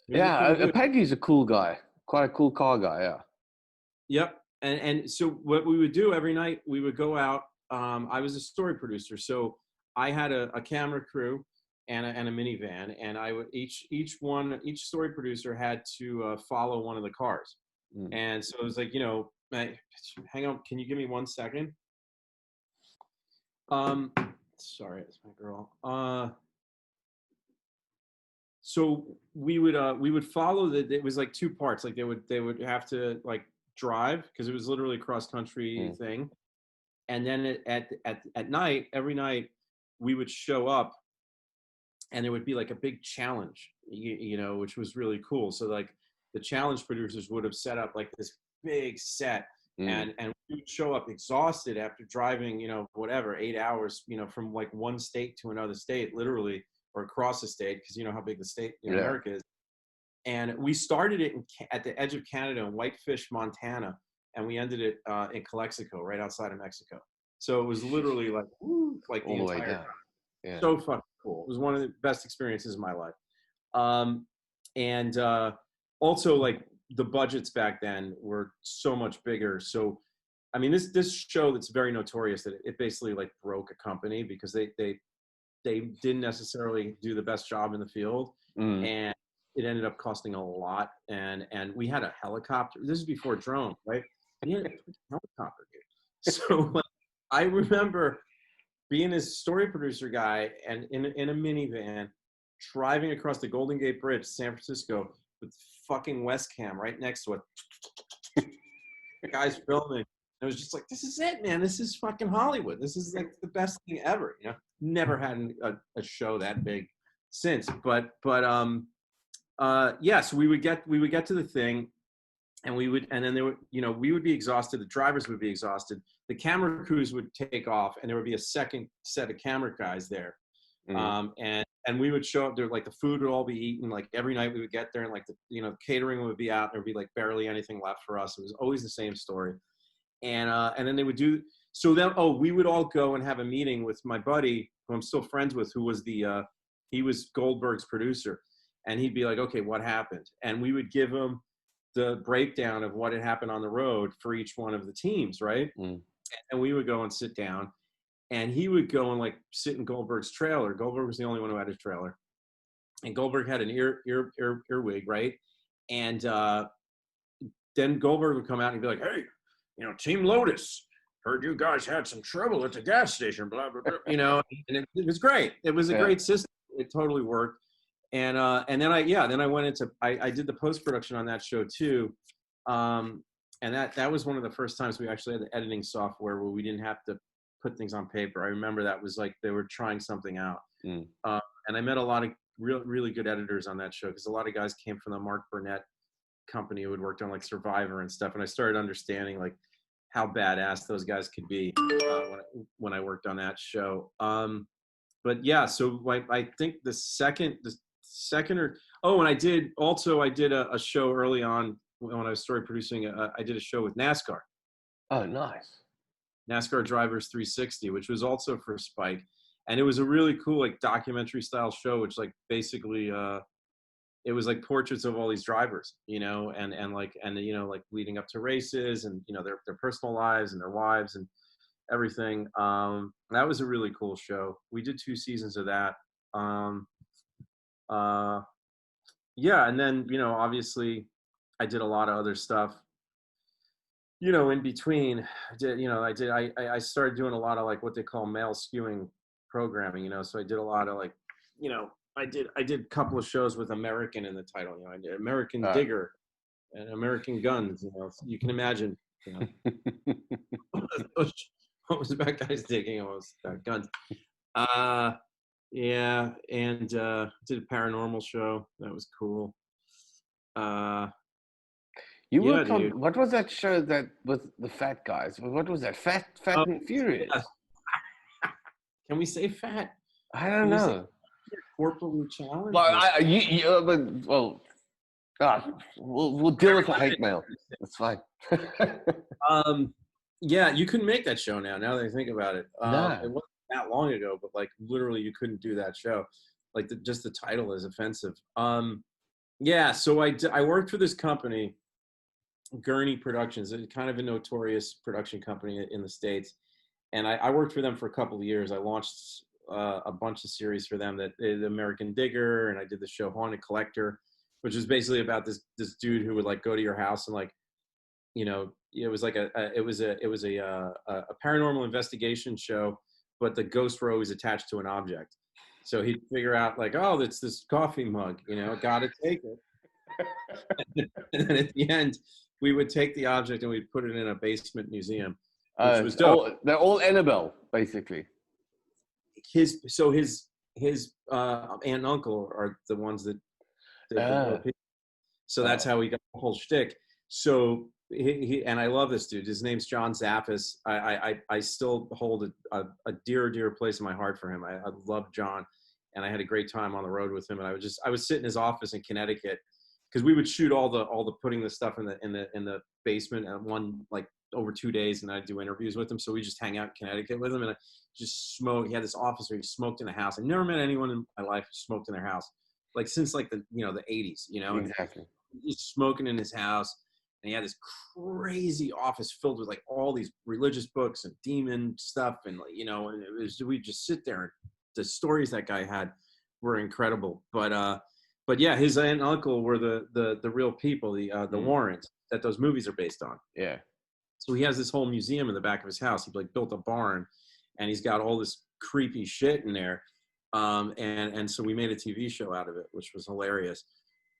Yeah, apparently he's a cool guy. Quite a cool car guy, yeah. Yep. And so what we would do every night, we would go out. I was a story producer, so I had a camera crew and a minivan, and I would each story producer had to follow one of the cars. And so it was like, you know, hang on, can you give me 1 second? Sorry, it's my girl. So we would follow it was like 2 parts. Like they would have to like drive, because it was literally a cross country thing. And then at night, every night, we would show up, and there would be like a big challenge, you know, which was really cool. So like the challenge producers would have set up like this big set, and we would show up exhausted after driving, you know, whatever, 8 hours, you know, from like one state to another state, literally, or across the state, because you know how big the state, you know, America is. And we started it at the edge of Canada in Whitefish, Montana, and we ended it in Calexico, right outside of Mexico. So it was literally like, woo, like the entire time. Yeah. So fucking cool. It was one of the best experiences of my life. Also, like, the budgets back then were so much bigger. So, I mean, this show that's very notorious, that it basically like broke a company, because they didn't necessarily do the best job in the field, and it ended up costing a lot. And we had a helicopter. This is before drones, right? We had a helicopter, dude. So like, I remember being a story producer guy and in a minivan driving across the Golden Gate Bridge, San Francisco, with fucking Westcam right next to it. The guy's filming. I was just like, this is it, man. This is fucking Hollywood. This is like the best thing ever. You know, never had a show that big since. But yeah. So we would get to the thing, and then there would, you know, we would be exhausted. The drivers would be exhausted. The camera crews would take off, and there would be a second set of camera guys there. And we would show up there, like the food would all be eaten. Like every night we would get there, and like the, you know, catering would be out. There'd be like barely anything left for us. It was always the same story. And then they would do, so then, we would all go and have a meeting with my buddy, who I'm still friends with, who was he was Goldberg's producer. And he'd be like, okay, what happened? And we would give him the breakdown of what had happened on the road for each one of the teams, right? And we would go and sit down, and he would go and like sit in Goldberg's trailer. Goldberg was the only one who had his trailer. And Goldberg had an earwig, right? And then Goldberg would come out and he'd be like, hey, you know, Team Lotus, heard you guys had some trouble at the gas station, blah, blah, blah. You know, and it was great. It was a great system. It totally worked. And then I went into, I did the post-production on that show too. And that was one of the first times we actually had the editing software where we didn't have to put things on paper. I remember that was like, they were trying something out. And I met a lot of really good editors on that show, because a lot of guys came from the Mark Burnett company who had worked on like Survivor and stuff. And I started understanding like how badass those guys could be when I worked on that show. But yeah, so I think the second and I did a show early on when I was story producing. I did a show with NASCAR. Oh, nice. NASCAR Drivers 360, which was also for Spike. And it was a really cool, like, documentary style show, which like basically, it was like portraits of all these drivers, you know, and you know, like leading up to races, and you know, their personal lives and their wives and everything. That was a really cool show. We did 2 seasons of that. Uh, yeah, and then, you know, obviously I did a lot of other stuff, you know, in between. I started doing a lot of like what they call male skewing programming, you know. So I did a lot of like, you know, I did a couple of shows with American in the title, you know. I did American Digger and American Guns, you know. So you can imagine, you know, what was about guys digging, what was about guns. Yeah, and did a paranormal show. That was cool. You Yeah, worked dude. on, what was that show that with the fat guys? What was that? Fat Oh, and Furious. yeah. Can we say fat? I don't Can you say know. corporally challenged? Well, we'll deal with the hate mail. That's fine. Yeah, you couldn't make that show now. Now that I think about it, No. it wasn't that long ago, but like literally, you couldn't do that show. Like just the title is offensive. Yeah, so I worked for this company, Gurney Productions, it's kind of a notorious production company in the States. And I worked for them for a couple of years. I launched a bunch of series for them, that the American Digger, and I did the show Haunted Collector, which was basically about this dude who would like go to your house and like, you know, it was like a paranormal investigation show, but the ghosts were always attached to an object. So he'd figure out like, oh, it's this coffee mug, you know, gotta take it. And then at the end, we would take the object and we'd put it in a basement museum, which was dope. They're all Annabelle, basically. His aunt and uncle are the ones that did the real people. So that's how we got the whole shtick. So he and I love this dude. His name's John Zaffis. I still hold a dear place in my heart for him. I love John, and I had a great time on the road with him. And I would sit in his office in Connecticut, because we would shoot all the putting the stuff in the basement at one, like over 2 days, and I'd do interviews with him. So we just hang out in Connecticut with him, and I just smoke. He had this office where he smoked in the house. I never met anyone in my life who smoked in their house, like since like the 80s, you know. Exactly. Just smoking in his house, and he had this crazy office filled with like all these religious books and demon stuff, and like, you know, and we just sit there, and the stories that guy had were incredible. But yeah, his aunt and uncle were the real people, the Warrens that those movies are based on. Yeah. So he has this whole museum in the back of his house. He like built a barn, and he's got all this creepy shit in there. And so we made a TV show out of it, which was hilarious,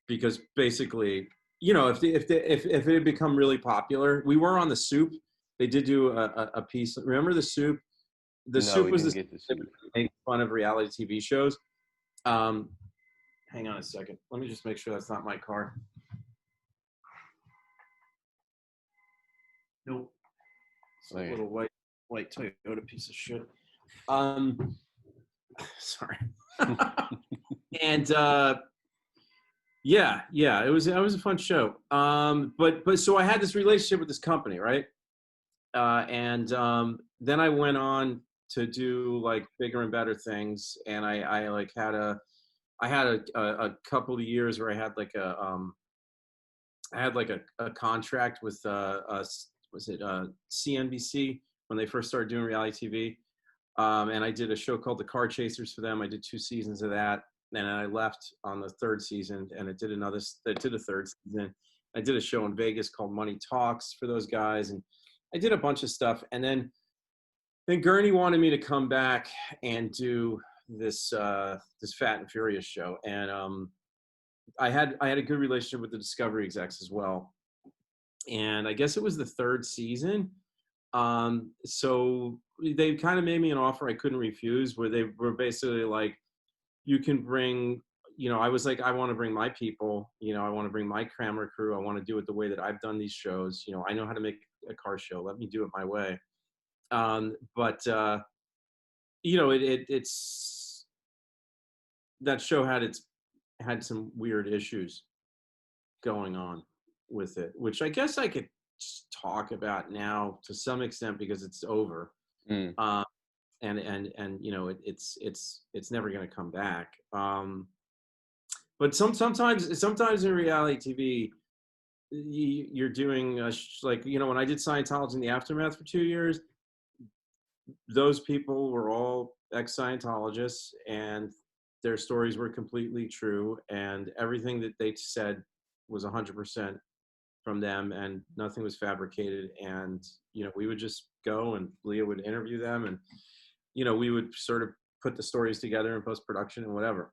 because basically, you know, if it had become really popular, we were on The Soup. They did do a piece. Remember The Soup? The Soup was this make fun of reality TV shows. Hang on a second. Let me just make sure that's not my car. Nope. It's a little white Toyota piece of shit. Sorry. And yeah, it was a fun show. But so I had this relationship with this company, right? And then I went on to do like bigger and better things, and I like had a couple of years where I had like a contract with CNBC when they first started doing reality TV, and I did a show called The Car Chasers for them. I did 2 seasons of that, and I left on the 3rd season, and it did a 3rd season. I did a show in Vegas called Money Talks for those guys, and I did a bunch of stuff. And then Gurney wanted me to come back and do this Fat and Furious show, and I had a good relationship with the Discovery execs as well. And I guess it was the 3rd season. So they kind of made me an offer I couldn't refuse, where they were basically like, you can bring, you know, I was like, I want to bring my people, you know, I want to bring my camera crew. I want to do it the way that I've done these shows. You know, I know how to make a car show. Let me do it my way. But you know, it's that show had some weird issues going on with it, which I guess I could talk about now to some extent because it's over. And you know, it's never going to come back. But sometimes in reality TV, you're doing like, you know, when I did Scientology in the Aftermath for 2 years, those people were all ex-Scientologists, and their stories were completely true, and everything that they said was 100% from them, and nothing was fabricated. And you know, we would just go, and Leah would interview them, and you know, we would sort of put the stories together in post-production and whatever.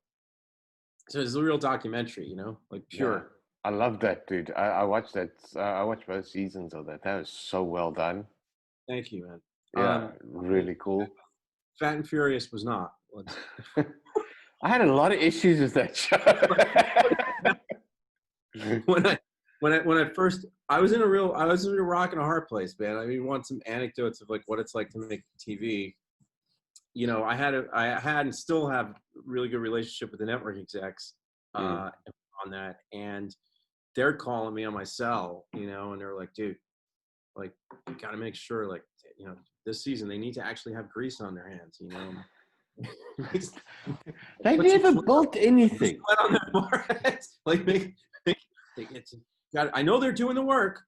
So it's a real documentary, you know, like pure. Yeah, I love that, dude. I watched that. I watched both seasons of that. That was so well done. Thank you, man. Yeah, really cool. Fat and Furious was not. I had a lot of issues with that show. when I first, I was in a rock and a hard place, man. I mean, want some anecdotes of like what it's like to make TV. You know, I had and still have a really good relationship with the network execs on that, and they're calling me on my cell, you know, and they're like, dude, like, you got to make sure, like, you know, this season they need to actually have grease on their hands, you know. They never built anything. On their foreheads. Like, I know they're doing the work,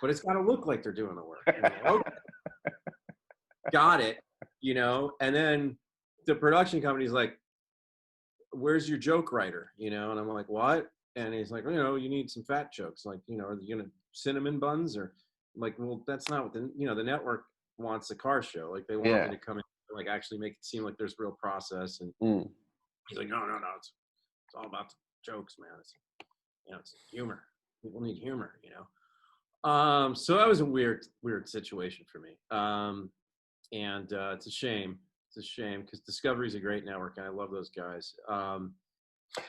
but it's got to look like they're doing the work. Like, okay. Got it, you know. And then the production company's like, where's your joke writer, you know? And I'm like, what? And he's like, you know, you need some fat jokes, like, you know, are you gonna cinnamon buns? Or I'm like, well, that's not what the network wants a car show. Like, they want me to come in, like, actually make it seem like there's real process. And he's like, no, it's all about the jokes, man. It's, you know, it's humor. People need humor, you know. So that was a weird situation for me. And it's a shame. It's a shame, because Discovery's a great network, and I love those guys.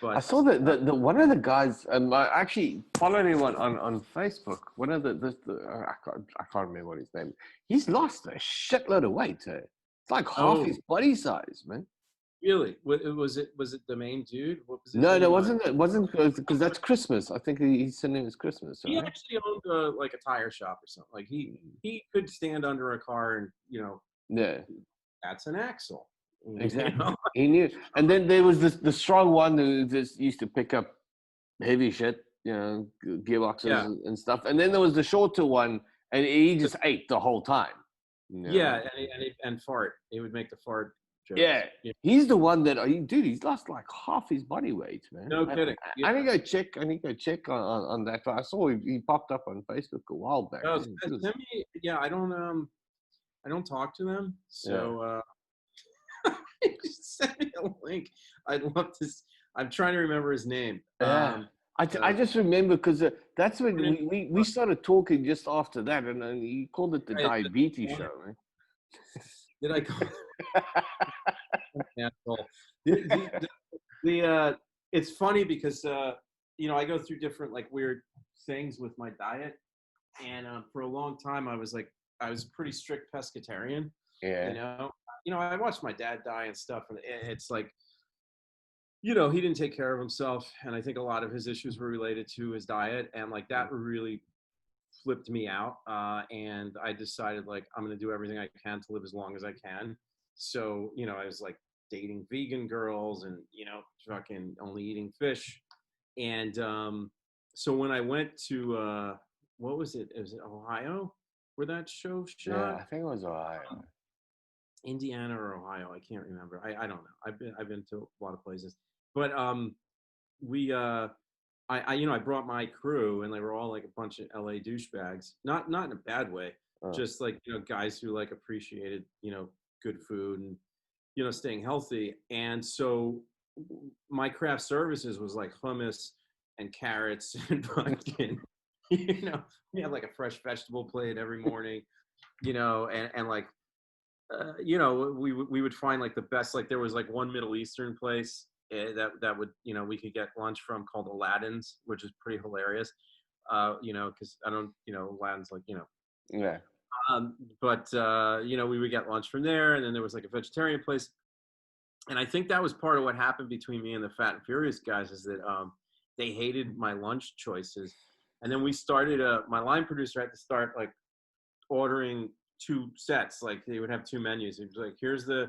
But I saw that the one of the guys, I actually followed him on Facebook. One of I can't remember what his name is. He's lost a shitload of weight. It's like half his body size, man. Really? Was it the main dude? What was no, it wasn't because that's Christmas. I think his name is Christmas. He actually owned like a tire shop or something. Like, he could stand under a car, and, you know, that's an axle. Exactly. You know? He knew. And then there was the strong one who just used to pick up heavy shit, you know, gearboxes and stuff. And then there was the shorter one, and he just ate the whole time. You know? Yeah, and fart. He would make the fart jokes. Yeah. He's the one that, dude, he's lost like half his body weight, man. No kidding. I need to go check on that. I saw he popped up on Facebook a while back. Oh, I don't talk to them, so just send me a link. I'd love to. I'm trying to remember his name. I just remember because that's when we started talking just after that, and he called it the diabetes show, right? Did I call it's funny because you know, I go through different, like, weird things with my diet, and for a long time I was a pretty strict pescatarian. You know, I watched my dad die and stuff, and it's like, you know, he didn't take care of himself, and I think a lot of his issues were related to his diet, and like that really flipped me out. And I decided, like, I'm going to do everything I can to live as long as I can. So, you know, I was like dating vegan girls, and, you know, fucking only eating fish. And so when I went to what was it? Was it Ohio where that show shot? Yeah, I think it was Ohio. Indiana or Ohio, I can't remember. I don't know. I've been to a lot of places, but I brought my crew, and they were all like a bunch of LA douchebags, not in a bad way, just like, you know, guys who like appreciated, you know, good food and, you know, staying healthy. And so my craft services was like hummus and carrots and pumpkin. You know, we had like a fresh vegetable plate every morning, you know, and like, you know, we would find like the best, like there was like one Middle Eastern place that would, you know, we could get lunch from, called Aladdin's, which is pretty hilarious. You know, because I don't, you know, Aladdin's like, you know. Yeah. But you know, we would get lunch from there, and then there was like a vegetarian place. And I think that was part of what happened between me and the Fat and Furious guys, is that they hated my lunch choices. And then we started, my line producer had to start like ordering 2 sets. Like, they would have 2 menus. He was like, here's the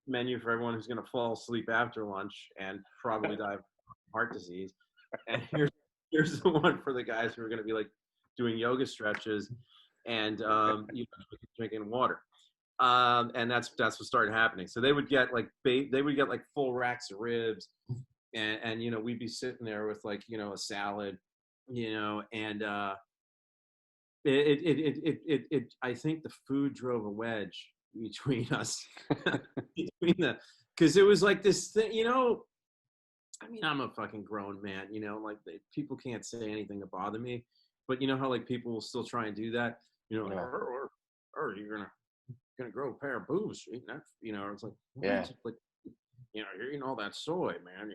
menu for everyone who's going to fall asleep after lunch and probably die of heart disease. And here's the one for the guys who are going to be like doing yoga stretches and drinking water. And that's what started happening. So they would get like full racks of ribs, and we'd be sitting there with like a salad, and I think the food drove a wedge between us, because it was like this thing, I mean, I'm a fucking grown man, like people can't say anything to bother me, but you know how like people will still try and do that, like, or you're gonna grow a pair of boobs, it's like, yeah, like, you're eating all that soy, man,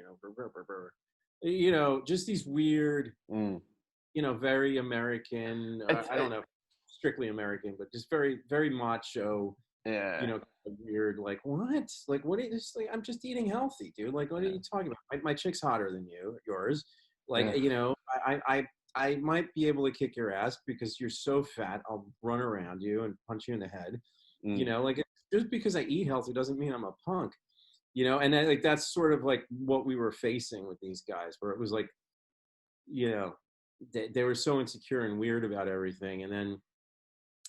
just these weird, very American, I don't know, strictly American, but just very, very macho, weird, like, what? Like, what are you just like, I'm just eating healthy, dude. Like, what are you talking about? My chick's hotter than yours. Like, I might be able to kick your ass because you're so fat. I'll run around you and punch you in the head. Like, just because I eat healthy doesn't mean I'm a punk. And then, like, that's sort of like what we were facing with these guys, where it was like, they were so insecure and weird about everything, and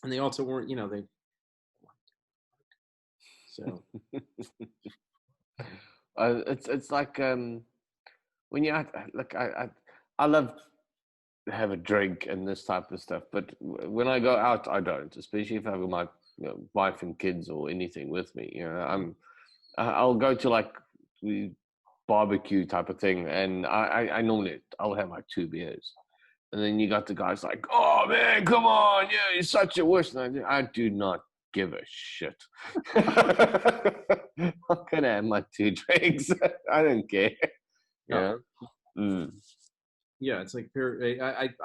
they also weren't, they. So it's like when you look, I love to have a drink and this type of stuff, but when I go out, I don't, especially if I have my wife and kids or anything with me. I'll go to like barbecue type of thing, and I normally I'll have like 2 beers, and then you got the guys like, oh man, come on, yeah, you're such a wuss. And I do not give a shit. I'm gonna have my 2 drinks. I don't care. Yeah. Yeah, it's like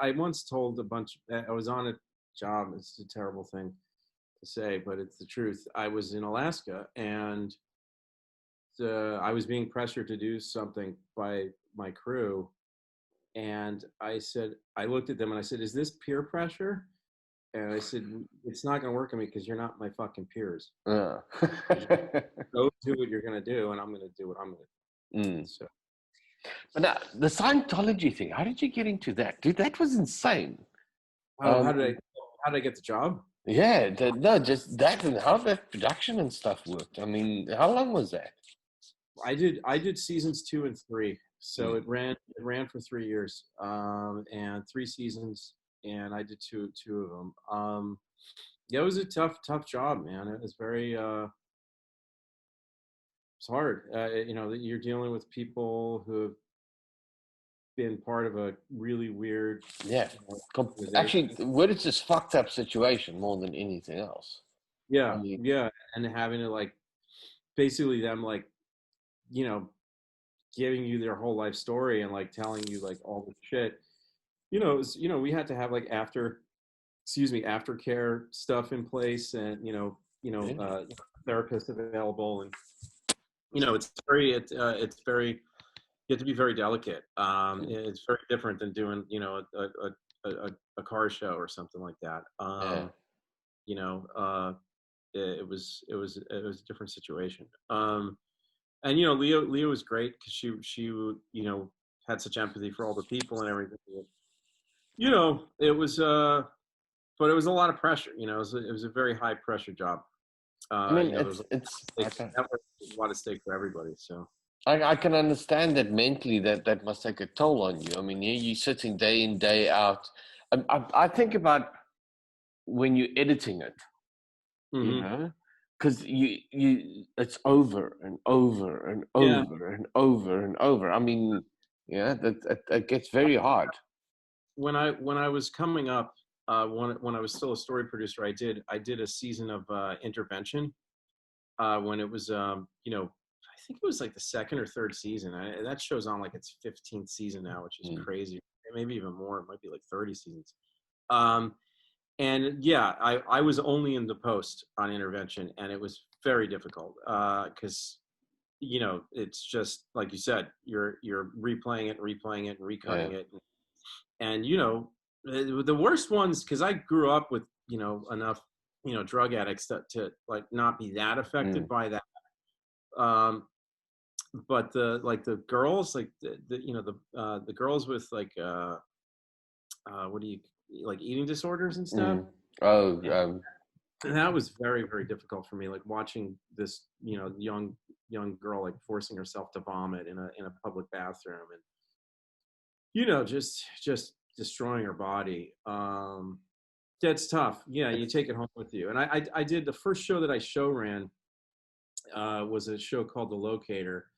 I once told a bunch. I was on a job. It's a terrible thing to say, but it's the truth. I was in Alaska, and I was being pressured to do something by my crew, and I looked at them and I said, "Is this peer pressure?" And I said, "It's not going to work on me because you're not my fucking peers. Go do what you're going to do, and I'm going to do what I'm going to do." So. But now, the Scientology thing, how did you get into that? Dude, that was insane. How did I get the job? Yeah, just that, and how that production and stuff worked. I mean, how long was that? I did seasons 2 and 3. So it ran for 3 years, and 3 seasons, and I did two of them. Yeah, it was a tough job, man. It was very, it's hard. You're dealing with people who have been part of a really weird. Yeah, actually, what is this fucked up situation more than anything else? Yeah, I mean, yeah, and having to like, basically them like, giving you their whole life story and like telling you like all the shit. We had to have like aftercare stuff in place, and therapists available, and it's very, you have to be very delicate. It's very different than doing a car show or something like that. It was a different situation. And Leo was great because she had such empathy for all the people and everything. It was but it was a lot of pressure. It was a very high pressure job. I mean, there was a lot of stake for everybody. So I can understand that mentally that must take a toll on you. I mean, you're sitting day in, day out. I think about when you're editing it, because it's over and over and over and over and over. I mean, that gets very hard. When I was coming up, when I was still a story producer, I did a season of Intervention when it was I think it was like the 2nd or 3rd season. That show's on like its 15th season now, which is crazy. Maybe even more. It might be like 30 seasons. And yeah, I was only in the post on Intervention, and it was very difficult because it's just like you said, you're replaying it and recutting it, and the worst ones, because I grew up with enough drug addicts to like not be that affected by that. but the girls, like the girls with like what do you like eating disorders and stuff. Oh, And that was very, very difficult for me, like watching this, young girl like forcing herself to vomit in a public bathroom, and just destroying her body. That's tough. Yeah, you take it home with you. And I did the first show that I ran was a show called The Locator,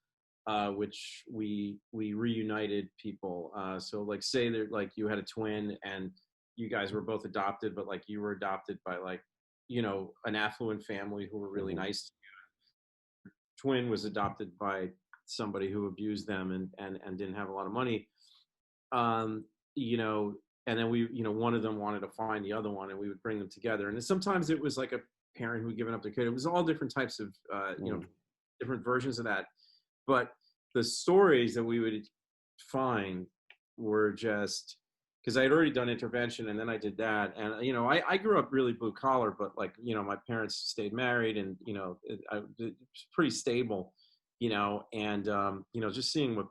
which we reunited people. So like say that like you had a twin and you guys were both adopted, but like you were adopted by like an affluent family who were really nice to you. Twin was adopted by somebody who abused them and didn't have a lot of money. um and then we one of them wanted to find the other one, and we would bring them together. And sometimes it was like a parent who had given up their kid. It was all different types of different versions of that. But the stories that we would find were just because I had already done intervention, and then I did that. And I grew up really blue collar, but like my parents stayed married, and it was pretty stable, and just seeing what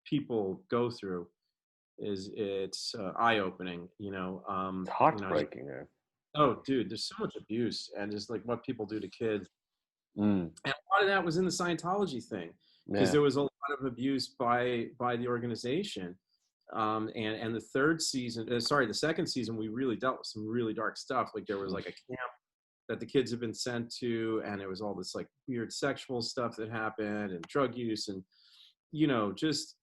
people go through it's eye-opening. it's heartbreaking. Oh dude, there's so much abuse, and just like what people do to kids. Mm. And a lot of that was in the Scientology thing, because there was a lot of abuse by the organization. And the the second season, we really dealt with some really dark stuff. Like there was like a camp that the kids had been sent to, and it was all this like weird sexual stuff that happened, and drug use, and just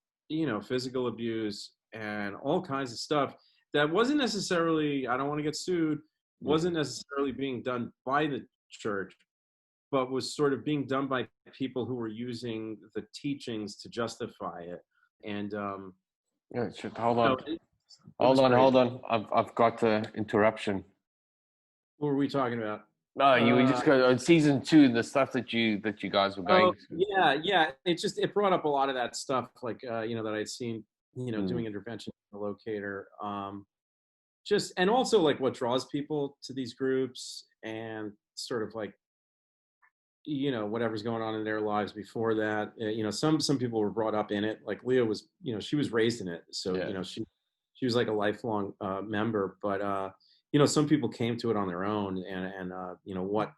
physical abuse, and all kinds of stuff that wasn't necessarily, I don't want to get sued, wasn't necessarily being done by the church, but was sort of being done by people who were using the teachings to justify it. And hold on. I've got an interruption. What were we talking about? No, you were just going on season 2, the stuff that you guys were going through. Yeah. It brought up a lot of that stuff, like that I'd seen, doing intervention in The Locator. And also like what draws people to these groups, and sort of like whatever's going on in their lives before that. Some people were brought up in it, like Leah was, she was raised in it, so she was like a lifelong member. But some people came to it on their own, and what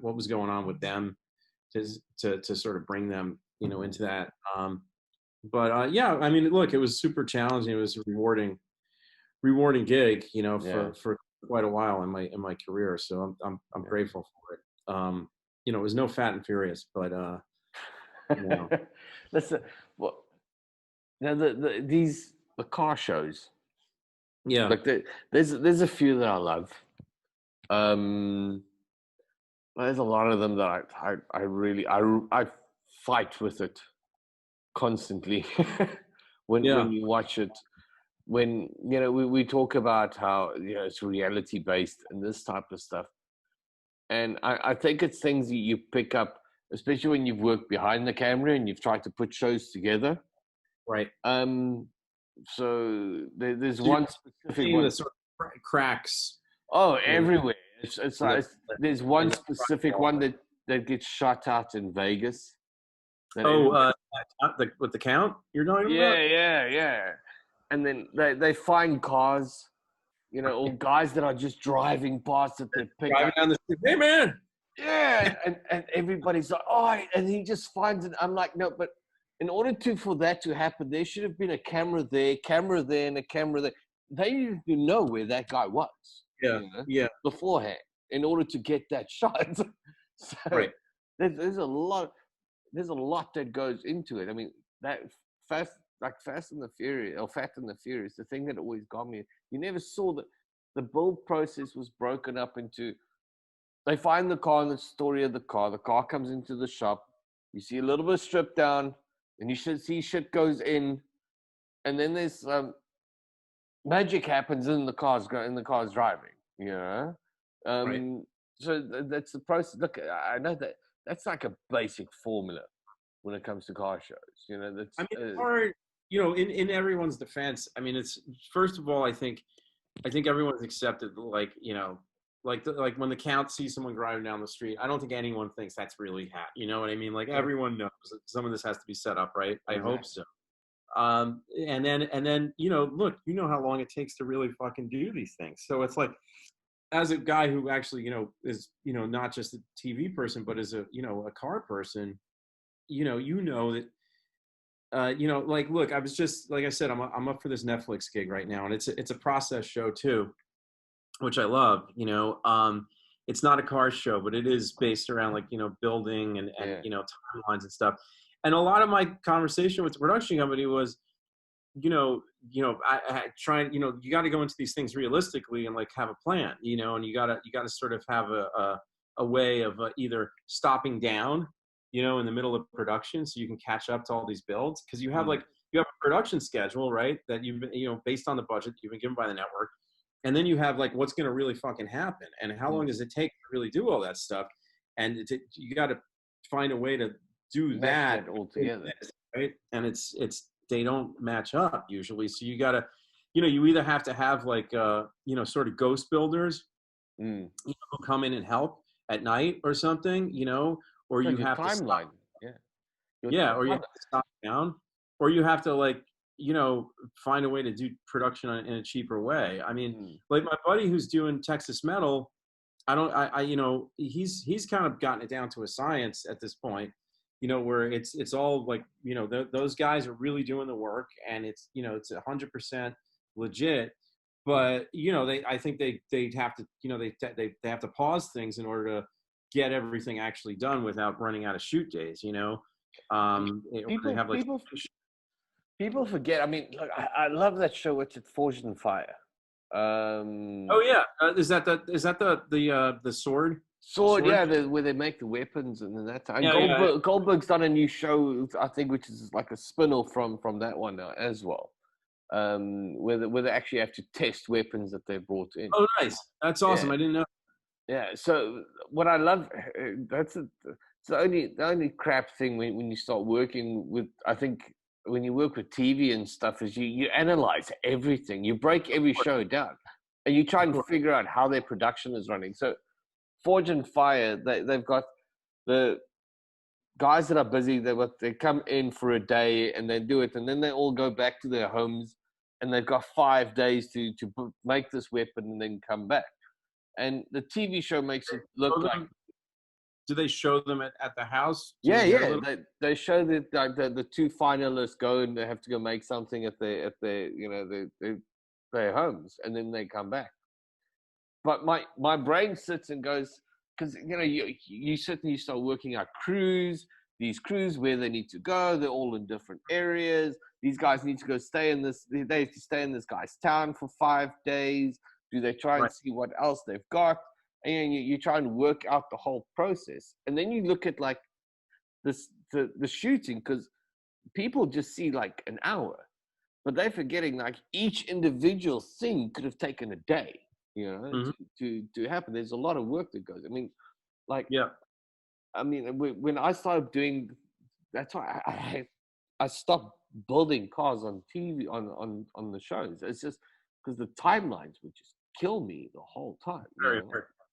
was going on with them to sort of bring them into that. But yeah, I mean, look, it was super challenging. It was a rewarding gig, for quite a while in my career. So I'm grateful for it. It was no Fat and Furious, but listen, well, now the car shows. Yeah. Like there's a few that I love. There's a lot of them that I really fight with it constantly when you watch it. When we talk about how it's reality based and this type of stuff, and I think it's things that you pick up, especially when you've worked behind the camera and you've tried to put shows together. Right. So there's one specific one. The sort of cracks. Oh, everywhere. It's like there's one specific one that gets shot out in Vegas. With the count you're talking about? Yeah. And then they find cars, or guys that are just driving past that they pick driving up. Down the street. Hey man. Yeah, and everybody's like, oh, and he just finds it. I'm like, no, but in order for that to happen, there should have been a camera there, and a camera there. They need to know where that guy was. Beforehand, in order to get that shot. So right. There's a lot that goes into it. I mean, that Fast and the Furious, or Fat and the Furious, the thing that always got me, you never saw that the build process was broken up into, they find the car and the story of the car comes into the shop, you see a little bit stripped down, and you should see shit goes in, and then there's magic happens in the car's driving, right. So that's the process. Look, I know that's like a basic formula when it comes to car shows. That's. I mean, it's hard. In everyone's defense, I mean, it's, first of all, I think everyone's accepted, like like when the Count sees someone driving down the street, I don't think anyone thinks that's really you know what I mean? Like everyone knows that some of this has to be set up, right? I hope so. And then look, how long it takes to really fucking do these things. So it's like, as a guy who actually is not just a TV person, but is a car person, that like, look, I was just, like I said, I'm up for this Netflix gig right now, and it's a process show too, which I love. It's not a car show, but it is based around like building and timelines and stuff. And a lot of my conversation with the production company was, I try, you got to go into these things realistically and like have a plan, and you got to sort of have a way of either stopping down, in the middle of production so you can catch up to all these builds, because you have a production schedule, right? That you've been, based on the budget you've been given by the network. And then you have like what's going to really fucking happen, and how long does it take to really do all that stuff, and you got to find a way to do that all together, right? And it's they don't match up usually, so you got to, you either have to have like sort of ghost builders, who come in and help at night or something, or you have to stop, or you have to stop down, or you have to like find a way to do production in a cheaper way. I mean, like my buddy who's doing Texas Metal, he's kind of gotten it down to a science at this point, where it's all like, those guys are really doing the work, and it's 100% legit. But I think they'd have to, they have to pause things in order to get everything actually done without running out of shoot days. They have like people forget. I mean, look, I love that show. What's it, Forged in Fire? Oh yeah, is that the sword? Sword, yeah, where they make the weapons and that. And Goldberg's done a new show, I think, which is like a spin-off from that one now as well, where they actually have to test weapons that they brought in. Oh, nice! That's awesome. I didn't know. Yeah. So what I love, it's the only crap thing when you start working with, I think, when you work with TV and stuff, is you analyze everything. You break every show down, and you try and figure out how their production is running. So Forge and Fire, they've got the guys that are busy. They come in for a day and they do it, and then they all go back to their homes, and they've got 5 days to make this weapon and then come back. And the TV show makes it look like. Do they show them at the house? They show that the two finalists go and they have to go make something at their homes, and then they come back. But my brain sits and goes, because you sit and you start working out these crews where they need to go. They're all in different areas. These guys need to go stay in this. They have to stay in this guy's town for 5 days. Do they try and see what else they've got? And you try and work out the whole process. And then you look at like the shooting, because people just see like an hour, but they're forgetting like each individual thing could have taken a day, to happen. There's a lot of work that goes. I mean, I mean, when I started doing, that's why I stopped building cars on TV on the shows. It's just because the timelines would just kill me the whole time.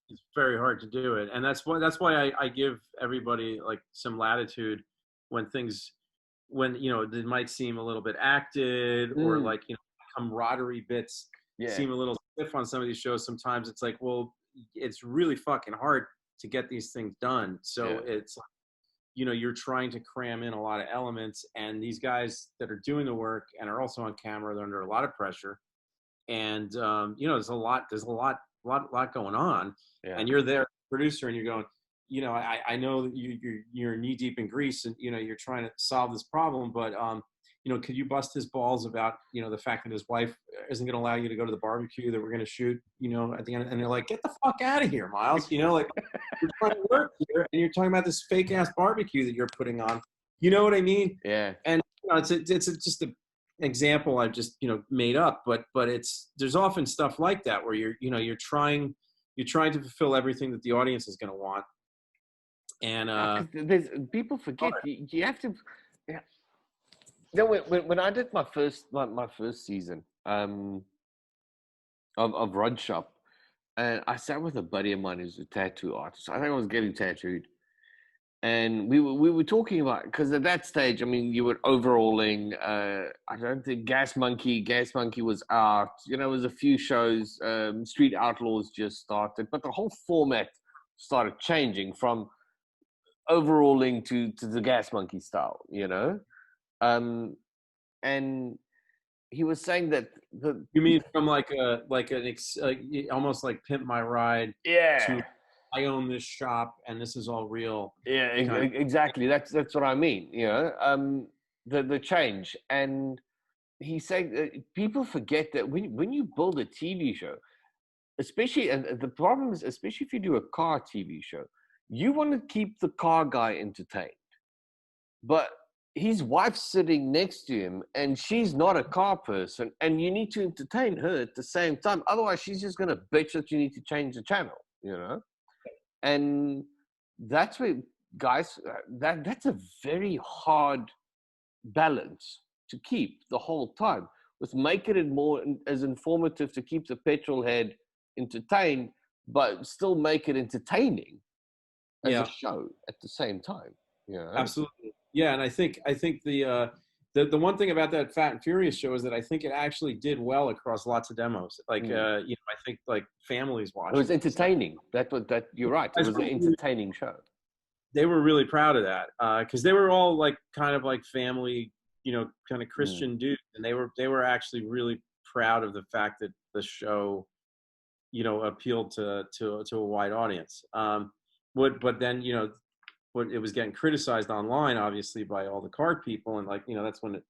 It's very hard to do it, and that's why I give everybody like some latitude when they might seem a little bit acted, or like camaraderie bits seem a little stiff on some of these shows. Sometimes it's like, well, it's really fucking hard to get these things done, so it's you're trying to cram in a lot of elements, and these guys that are doing the work and are also on camera, they're under a lot of pressure, and there's a lot going on. And you're there, producer, and you're going, I know that you're knee deep in grease, and you're trying to solve this problem, but could you bust his balls about the fact that his wife isn't going to allow you to go to the barbecue that we're going to shoot at the end? And they're like, get the fuck out of here, Myles. Like, you're trying to work here, and you're talking about this fake ass barbecue that you're putting on. You know what I mean? Yeah. And it's just a example I've just made up, but there's often stuff like that where you're trying to fulfill everything that the audience is going to want, and people forget you have to. When I did my first season of Rod Shop, and I sat with a buddy of mine who's a tattoo artist. I think I was getting tattooed. And we were talking about, because at that stage, I mean, you were overhauling. I don't think Gas Monkey was out. You know, there was a few shows. Street Outlaws just started, but the whole format started changing from overhauling to the Gas Monkey style. You know, and he was saying that You mean from like almost like Pimp My Ride to I own this shop and this is all real. Yeah, exactly. That's what I mean. You know, the change. And he said people forget that when you build a TV show, especially, and the problem is, especially if you do a car TV show, you want to keep the car guy entertained, but his wife's sitting next to him and she's not a car person, and you need to entertain her at the same time. Otherwise, she's just going to bitch that you need to change the channel, you know? And that's where, guys, that's a very hard balance to keep the whole time, with making it more as informative to keep the petrol head entertained, but still make it entertaining as a show at the same time. You know? Absolutely. Yeah, and I think the one thing about that Fat and Furious show is that I think it actually did well across lots of demos. Like you know, I think like families watched. It was entertaining. That you're right. It was an entertaining show. They were really proud of that because they were all like kind of like family, you know, kind of Christian dudes, and they were actually really proud of the fact that the show, you know, appealed to a wide audience. But then, you know, what it was getting criticized online, obviously, by all the car people, and like, you know, that's when it,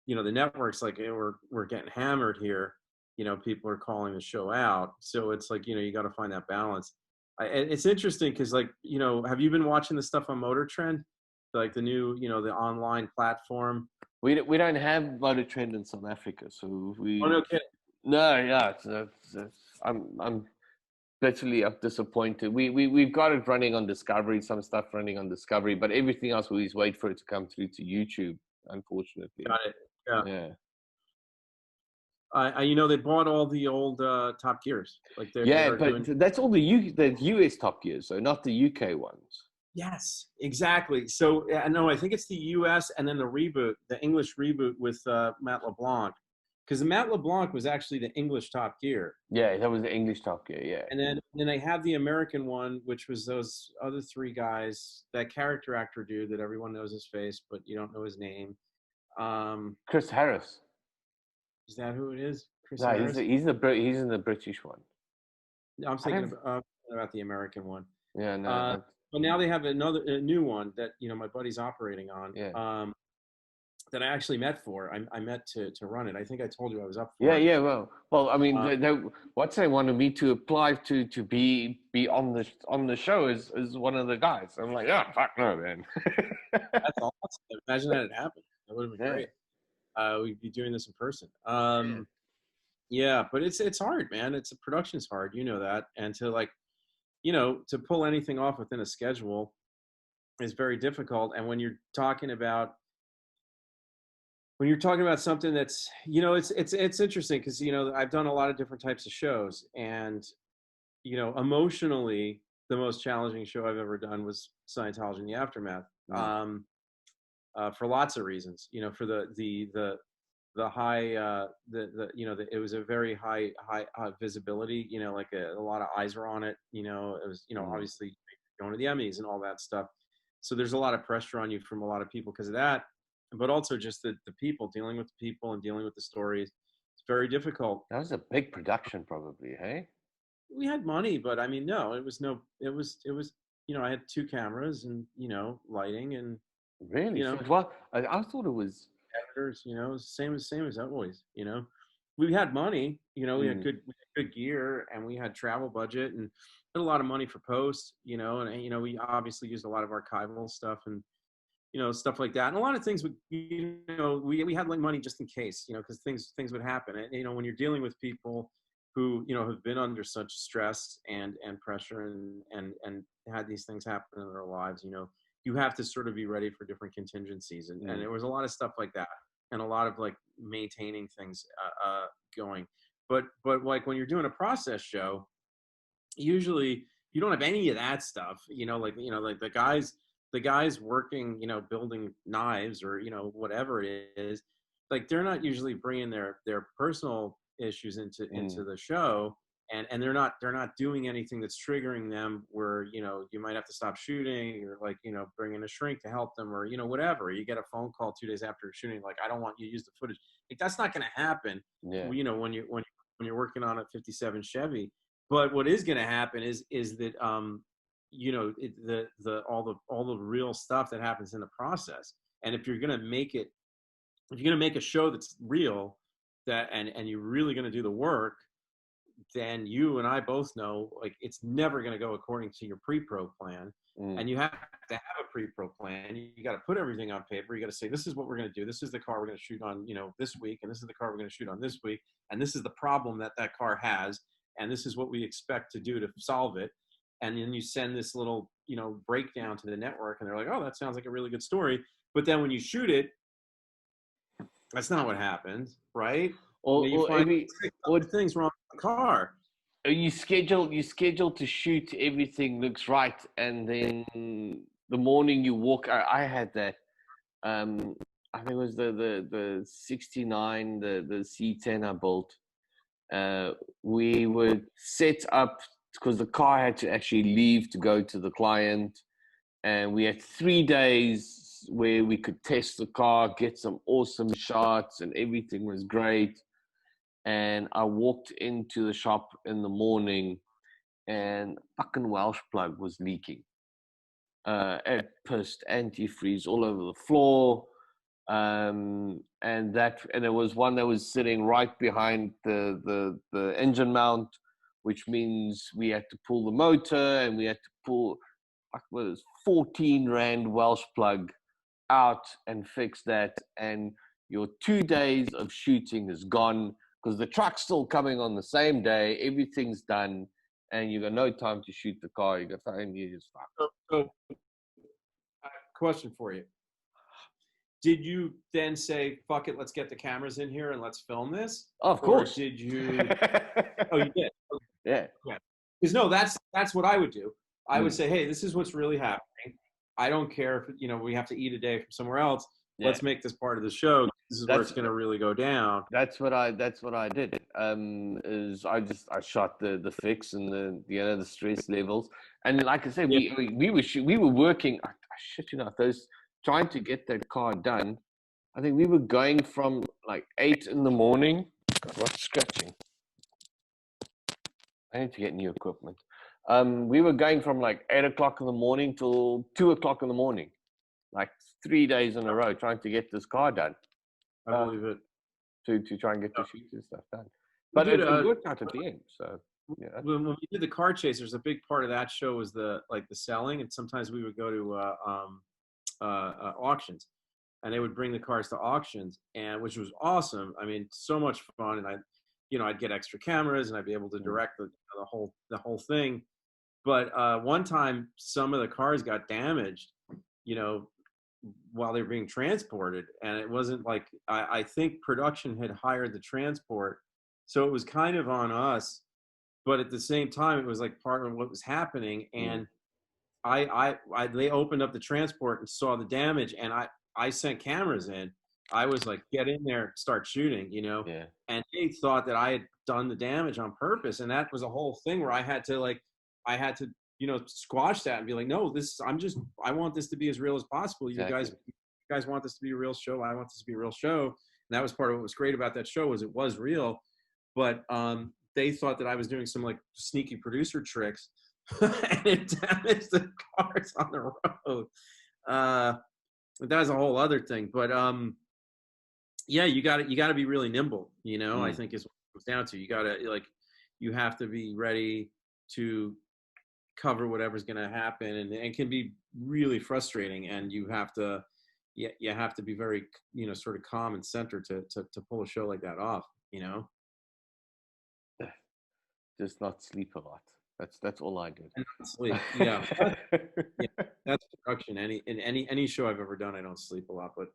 you know, the networks like, hey, we're getting hammered here. You know, people are calling the show out, so it's like, you know, you got to find that balance. It's interesting because, like, you know, have you been watching the stuff on Motor Trend, like the new, you know, the online platform? We don't have Motor Trend in South Africa, so we. Oh, no kidding. No, yeah, I'm bitterly disappointed. We've got it running on Discovery, some stuff running on Discovery, but everything else we just wait for it to come through to YouTube, unfortunately. Got it. Yeah. You know, they bought all the old Top Gears. Like but that's all the US Top Gears, so not the UK ones. Yes, exactly. So no, I think it's the US and then the reboot, the English reboot with Matt LeBlanc. Because Matt LeBlanc was actually the English Top Gear. Yeah, that was the English Top Gear, yeah. And then they have the American one, which was those other three guys, that character actor dude that everyone knows his face, but you don't know his name. Chris Harris. Is that who it is? Chris no, Harris? he's in the British one. I'm thinking about the American one. Yeah, no. But now they have a new one that, you know, my buddy's operating on. Yeah. That I actually met for. I met to run it. I think I told you I was up for it. Yeah, well, I mean, what they wanted me to apply to be on the show is one of the guys. I'm like, oh, fuck no, man. That's awesome. Imagine that had happened. That would have been great. We'd be doing this in person. Yeah, but it's hard, man. Production's hard. You know that. And to, like, you know, to pull anything off within a schedule is very difficult. And when you're talking about something that's, you know, it's interesting because, you know, I've done a lot of different types of shows, and, you know, emotionally, the most challenging show I've ever done was Scientology in the Aftermath, for lots of reasons. You know, for the high, you know, it was a very high visibility. You know, like a lot of eyes were on it. You know, it was, you know, obviously going to the Emmys and all that stuff. So there's a lot of pressure on you from a lot of people because of that. But also just the people, dealing with the people and dealing with the stories. It's very difficult. That was a big production, probably, hey? We had money, but I mean, no, it was, you know, I had 2 cameras and, you know, lighting and. Really? You know, well, I thought it was. Editors, you know, same as always, you know. We had money, you know, we had good gear, and we had travel budget, and had a lot of money for posts, you know, and, you know, we obviously used a lot of archival stuff and, you know, stuff like that. And a lot of things would, you know, we had like money just in case, you know, because things would happen. And, you know, when you're dealing with people who, you know, have been under such stress and pressure and had these things happen in their lives, you know, you have to sort of be ready for different contingencies. And there was a lot of stuff like that, and a lot of like maintaining things going. But like when you're doing a process show, usually you don't have any of that stuff, like the guys working, building knives or whatever it is, like they're not usually bringing their personal issues into the show, and they're not doing anything that's triggering them where you might have to stop shooting, or like bring in a shrink to help them, or whatever. You get a phone call 2 days after shooting, like, I don't want you to use the footage. Like, that's not going to happen. Yeah. When you're working on a 57 Chevy. But what is going to happen is that all the real stuff that happens in the process. And if you're going to make a show that's real, and you're really going to do the work, then you and I both know, like, it's never going to go according to your pre-pro plan. And you have to have a pre-pro plan. You got to put everything on paper. You got to say, this is what we're going to do. This is the car we're going to shoot on, this week. And this is the car we're going to shoot on this week. And this is the problem that car has. And this is what we expect to do to solve it. And then you send this little, breakdown to the network, and they're like, oh, that sounds like a really good story. But then when you shoot it, that's not what happens, right? Or things wrong with the car. You schedule to shoot, everything looks right, and then the morning you walk. I had that. I think it was the 69, the C10 I built. We would set up, because the car had to actually leave to go to the client, and we had 3 days where we could test the car, get some awesome shots, and everything was great. And I walked into the shop in the morning, and fucking Welsh plug was leaking. It pissed, antifreeze all over the floor. And it was one that was sitting right behind the engine mount, which means we had to pull the motor, and we had to pull, like, what was 14 Rand Welsh plug out and fix that. And your 2 days of shooting is gone, because the truck's still coming on the same day. Everything's done, and you got no time to shoot the car. You got time, you just fuck. So, question for you. Did you then say, fuck it, let's get the cameras in here and let's film this? Of course. Or did you? Oh, you did? Yeah. Because no, that's what I would do. I would say, hey, this is what's really happening. I don't care if, we have to eat a day from somewhere else. Yeah. Let's make this part of the show. This is where it's going to really go down. That's what I did. Is I shot the fix and the stress levels. And like I said, we were working, I shit you not, trying to get that car done. I think we were going from like 8 in the morning. God, what's scratching? I need to get new equipment. We were going from like 8 o'clock in the morning till 2 o'clock in the morning, like 3 days in a row, trying to get this car done. I believe it. To try and get the shoots and stuff done. But it worked out at the end. So yeah. When we did the car chasers, a big part of that show was the selling, and sometimes we would go to auctions, and they would bring the cars to auctions, and which was awesome. I mean, so much fun, and I'd get extra cameras, and I'd be able to direct the whole thing. But one time, some of the cars got damaged, while they were being transported, and it wasn't like I think production had hired the transport, so it was kind of on us. But at the same time, it was like part of what was happening, and they opened up the transport and saw the damage, and I sent cameras in. I was like, get in there, start shooting, Yeah. And they thought that I had done the damage on purpose, and that was a whole thing where I had to squash that and be like, no, I want this to be as real as possible. Exactly. You guys want this to be a real show. I want this to be a real show. And that was part of what was great about that show, was it was real. But they thought that I was doing some like sneaky producer tricks and it damaged the cars on the road. But that was a whole other thing. But yeah, you gotta be really nimble, I think is what it comes down to. You have to be ready to cover whatever's going to happen, and it can be really frustrating, and you have to be very sort of calm and centered to pull a show like that off. Just not sleep a lot. That's all I did. And not sleep. Yeah. That's production. Any show I've ever done, I don't sleep a lot, but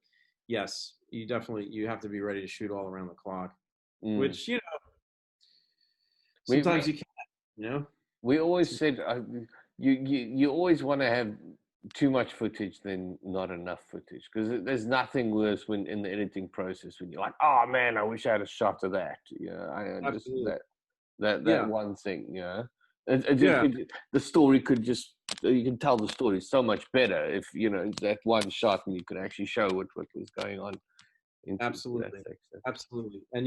yes, you have to be ready to shoot all around the clock, which sometimes you can't. We always said you always want to have too much footage than not enough footage, because there's nothing worse when in the editing process when you're like, oh man, I wish I had a shot of that. Just Absolutely. that one thing. Yeah. The story could just, you can tell the story so much better if that one shot and you could actually show what was going on. Absolutely. That section. Absolutely. And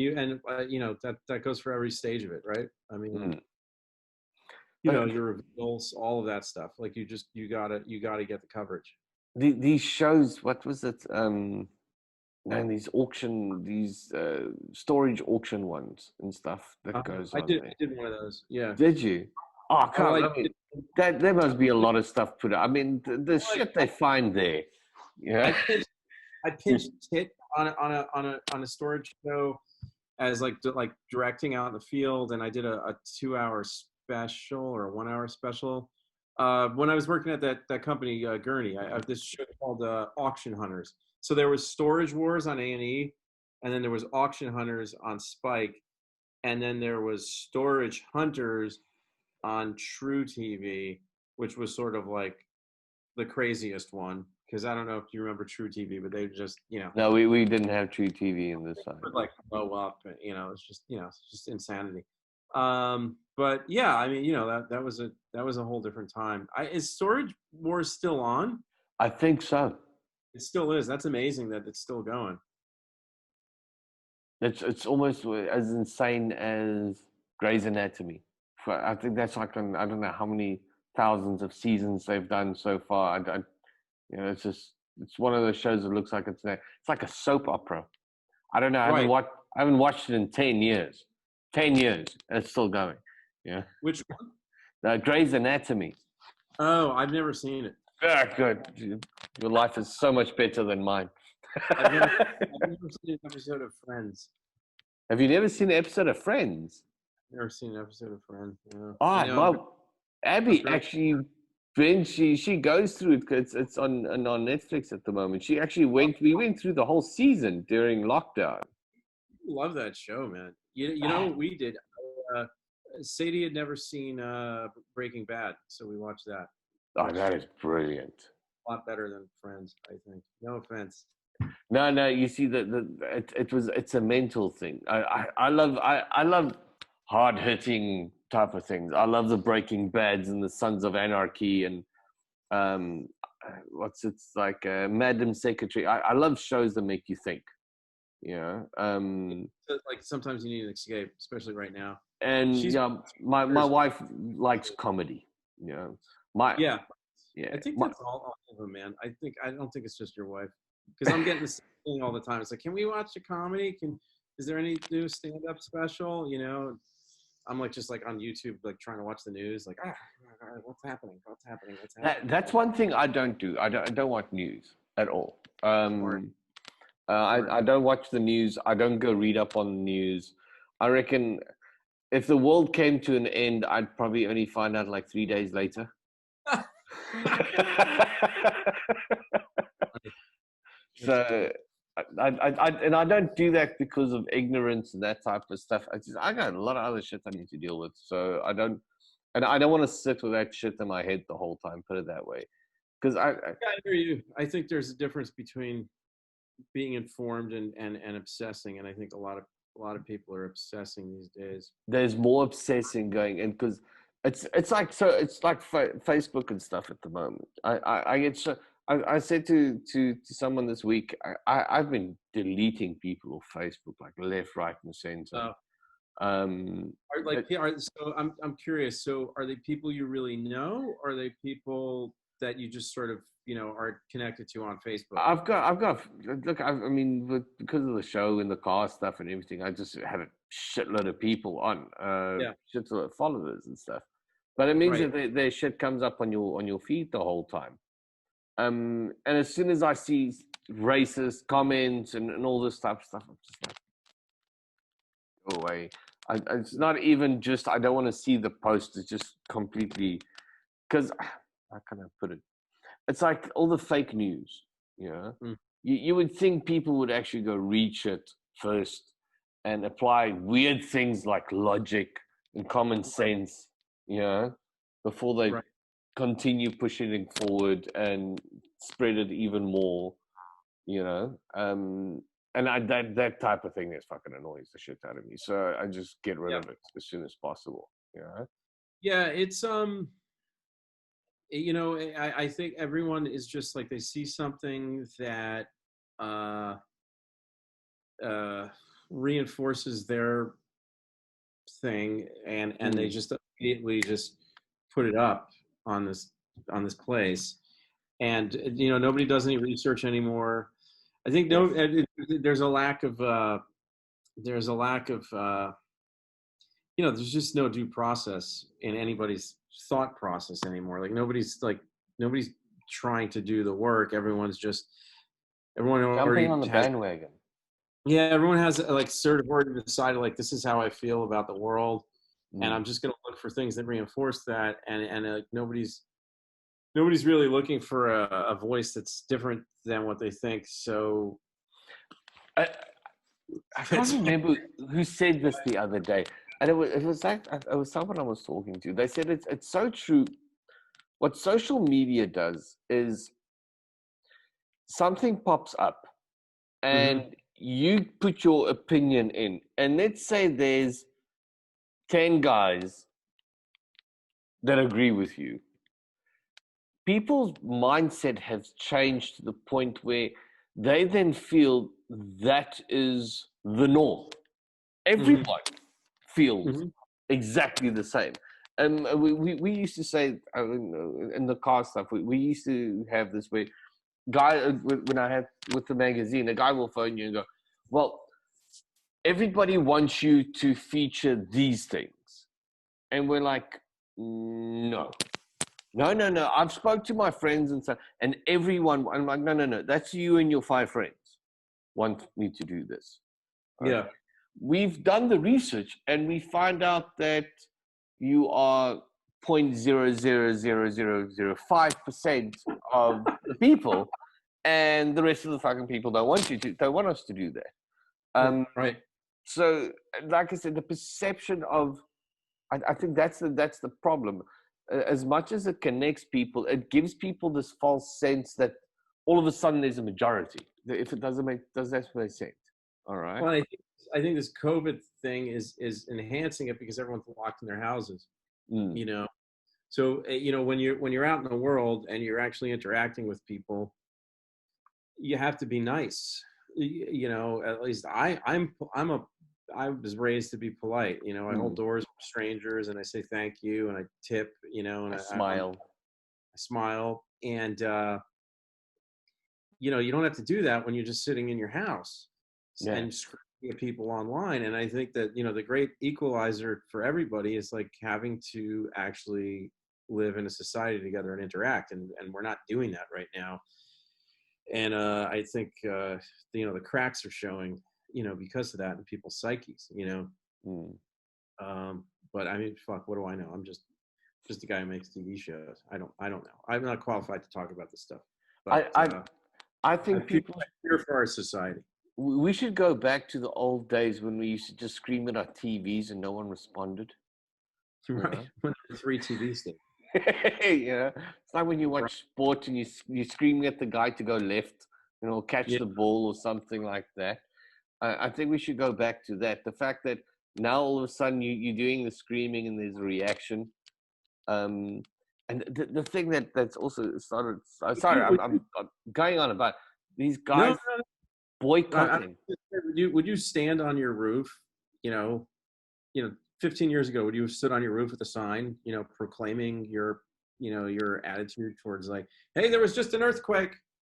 that goes for every stage of it, right? I mean, your reveals, all of that stuff. Like you gotta get the coverage. These shows, what was it? Man, these storage auction ones and stuff that goes on there. I did one of those. Yeah. Did you? Oh, Well, there must be a lot of stuff put out. I mean, the shit they find there. Yeah. I pitched Kit on a storage show as like directing out in the field, and I did a 2-hour special or a 1-hour special. When I was working at that company, Gurney, I have this show called Auction Hunters. So there was Storage Wars on A&E, and then there was Auction Hunters on Spike, and then there was Storage Hunters on True TV, which was sort of like the craziest one, because I don't know if you remember True TV, but they just No, we didn't have True TV in this side. Like blow up, it's just insanity. But yeah, I mean, that was a whole different time. Is Storage Wars still on? I think so. It still is. That's amazing that it's still going. It's almost as insane as Grey's Anatomy. I think that's like I don't know how many thousands of seasons they've done so far. It's one of those shows that looks like it's like a soap opera. I don't know. I haven't watched it in 10 years. 10 years, and it's still going. Yeah. Which one? Grey's Anatomy. Oh, I've never seen it. Good. Your life is so much better than mine. I've never seen an episode of Friends. Have you never seen an episode of Friends? Never seen an episode of Friends. Yeah. Abby actually, she goes through it because it's on Netflix at the moment. She actually we went through the whole season during lockdown. Love that show, man. You know what we did? Sadie had never seen Breaking Bad, so we watched that. Oh, that is brilliant. A lot better than Friends, I think. No offense. No. You see, it's a mental thing. I love hard hitting type of things. I love the Breaking Bads and the Sons of Anarchy and Madam Secretary. I love shows that make you think. Like sometimes you need an escape, especially right now. And my wife likes comedy. I think that's all of them, man. I don't think it's just your wife, because I'm getting this thing all the time. It's like, can we watch a comedy? Is there any new stand-up special? I'm like just like on YouTube, like trying to watch the news. Like, what's happening? That's one thing I don't do. I don't watch news at all. I don't watch the news. I don't go read up on the news. I reckon if the world came to an end, I'd probably only find out like 3 days later. So I don't do that because of ignorance and that type of stuff. I got a lot of other shit I need to deal with. So I don't want to sit with that shit in my head the whole time. Put it that way. Because I hear you. I think there's a difference between being informed and obsessing, and I think a lot of people are obsessing these days. There's more obsessing going in because it's like Facebook and stuff at the moment. I get so I said to someone this week, I've been deleting people off Facebook like left, right, and center. So I'm curious. So are they people you really know, or are they people that you just sort of are connected to on Facebook? I've got look. I mean, because of the show and the car stuff and everything, I just have a shitload of people on, shitload of followers and stuff. But it means that their shit comes up on your feed the whole time. And as soon as I see racist comments and all this type of stuff, I'm just like, go away. It's not even just I don't want to see the post. It's just completely because how can I put it? It's like all the fake news. You would think people would actually go reach it first and apply weird things like logic and common sense. before they Right. continue pushing it forward and spread it even more, you know. And that type of thing is fucking annoys the shit out of me. So I just get rid Yeah. of it as soon as possible, you know. Yeah, it's I think everyone is just like they see something that uh reinforces their thing, and they just immediately just put it up on this place, and nobody does any research anymore. I think Yes. there's a lack of there's just no due process in anybody's thought process anymore. Like nobody's trying to do the work. Everyone Jumping already on the has. bandwagon. Yeah, everyone has like sort of already decided like this is how I feel about the world, and I'm just going to look for things that reinforce that. And nobody's really looking for a voice that's different than what they think. So I can't remember who said this the other day, and it was someone I was talking to. They said it's so true. What social media does is something pops up, and you put your opinion in, and let's say there's 10 guys that agree with you. People's mindset has changed to the point where they then feel that is the norm. Everyone feels exactly the same. And we used to say in the car stuff, we used to have this way. Guy, when I had with the magazine, a guy will phone you and go, well, everybody wants you to feature these things. And we're like, no. I've spoke to my friends and so, and everyone, I'm like, no. That's you and your 5 friends want me to do this. yeah. We've done the research and we find out that you are 0.00005% of the people, and the rest of the fucking people don't want us to do that. Right. So, like I said, the perception of, I think that's the problem. As much as it connects people, it gives people this false sense that all of a sudden there's a majority. If it does that make sense? All right. Well, I think this COVID thing is enhancing it because everyone's locked in their houses. So when you're out in the world and you're actually interacting with people, you have to be nice. At least I was raised to be polite. I hold doors for strangers and I say thank you and I tip. And I smile. I smile, and you don't have to do that when you're just sitting in your house and screaming at people online. And I think that the great equalizer for everybody is like having to actually live in a society together and interact, and we're not doing that right now. And I think the cracks are showing because of that in people's psyches. But I mean, fuck, what do I know? I'm just a guy who makes TV shows. I don't know. I'm not qualified to talk about this stuff. But I think people fear for our society. We should go back to the old days when we used to just scream at our TVs and no one responded. Right. When there were 3 TV stations. It's like when you watch sport and you're screaming at the guy to go left, catch the ball or something like that. I think we should go back to that. The fact that now all of a sudden you're doing the screaming and there's a reaction. And the thing that's also started. Sorry, I'm going on about these guys boycotting. Would you stand on your roof? 15 years ago, would you have stood on your roof with a sign, proclaiming your attitude towards like, hey, there was just an earthquake,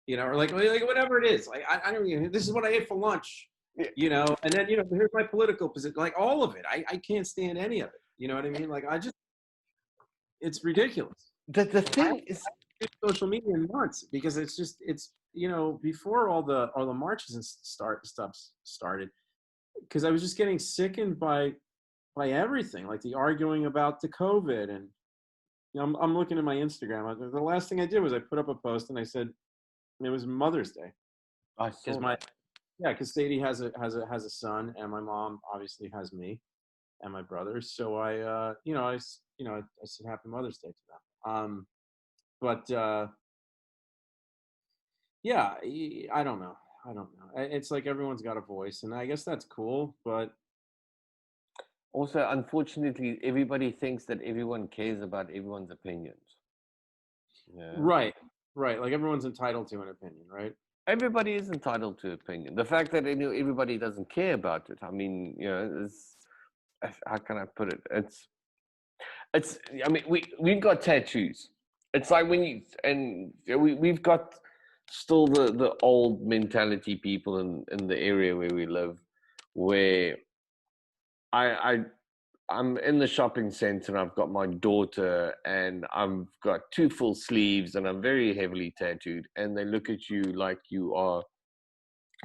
or like whatever it is. Like, I don't even, this is what I ate for lunch, and then, here's my political position, like all of it. I can't stand any of it. You know what I mean? Like, it's ridiculous. The thing is, social media in months because it's before all the marches and stuff started, because I was just getting sickened by everything, like the arguing about the COVID. And I'm looking at my Instagram. The last thing I did was I put up a post and I said it was Mother's Day. I saw because Sadie has a son and my mom obviously has me, and my brothers. So I said Happy Mother's Day to them. But yeah, I don't know. I don't know. It's like everyone's got a voice, and I guess that's cool. But also, unfortunately, everybody thinks that everyone cares about everyone's opinions. Yeah. Right. Like everyone's entitled to an opinion, right? Everybody is entitled to opinion. The fact that everybody doesn't care about it, I mean, how can I put it? It's. I mean, we've got tattoos. It's like we've got still the old mentality people in the area where we live, where I'm in the shopping center and I've got my daughter and I've got 2 full sleeves and I'm very heavily tattooed, and they look at you like you are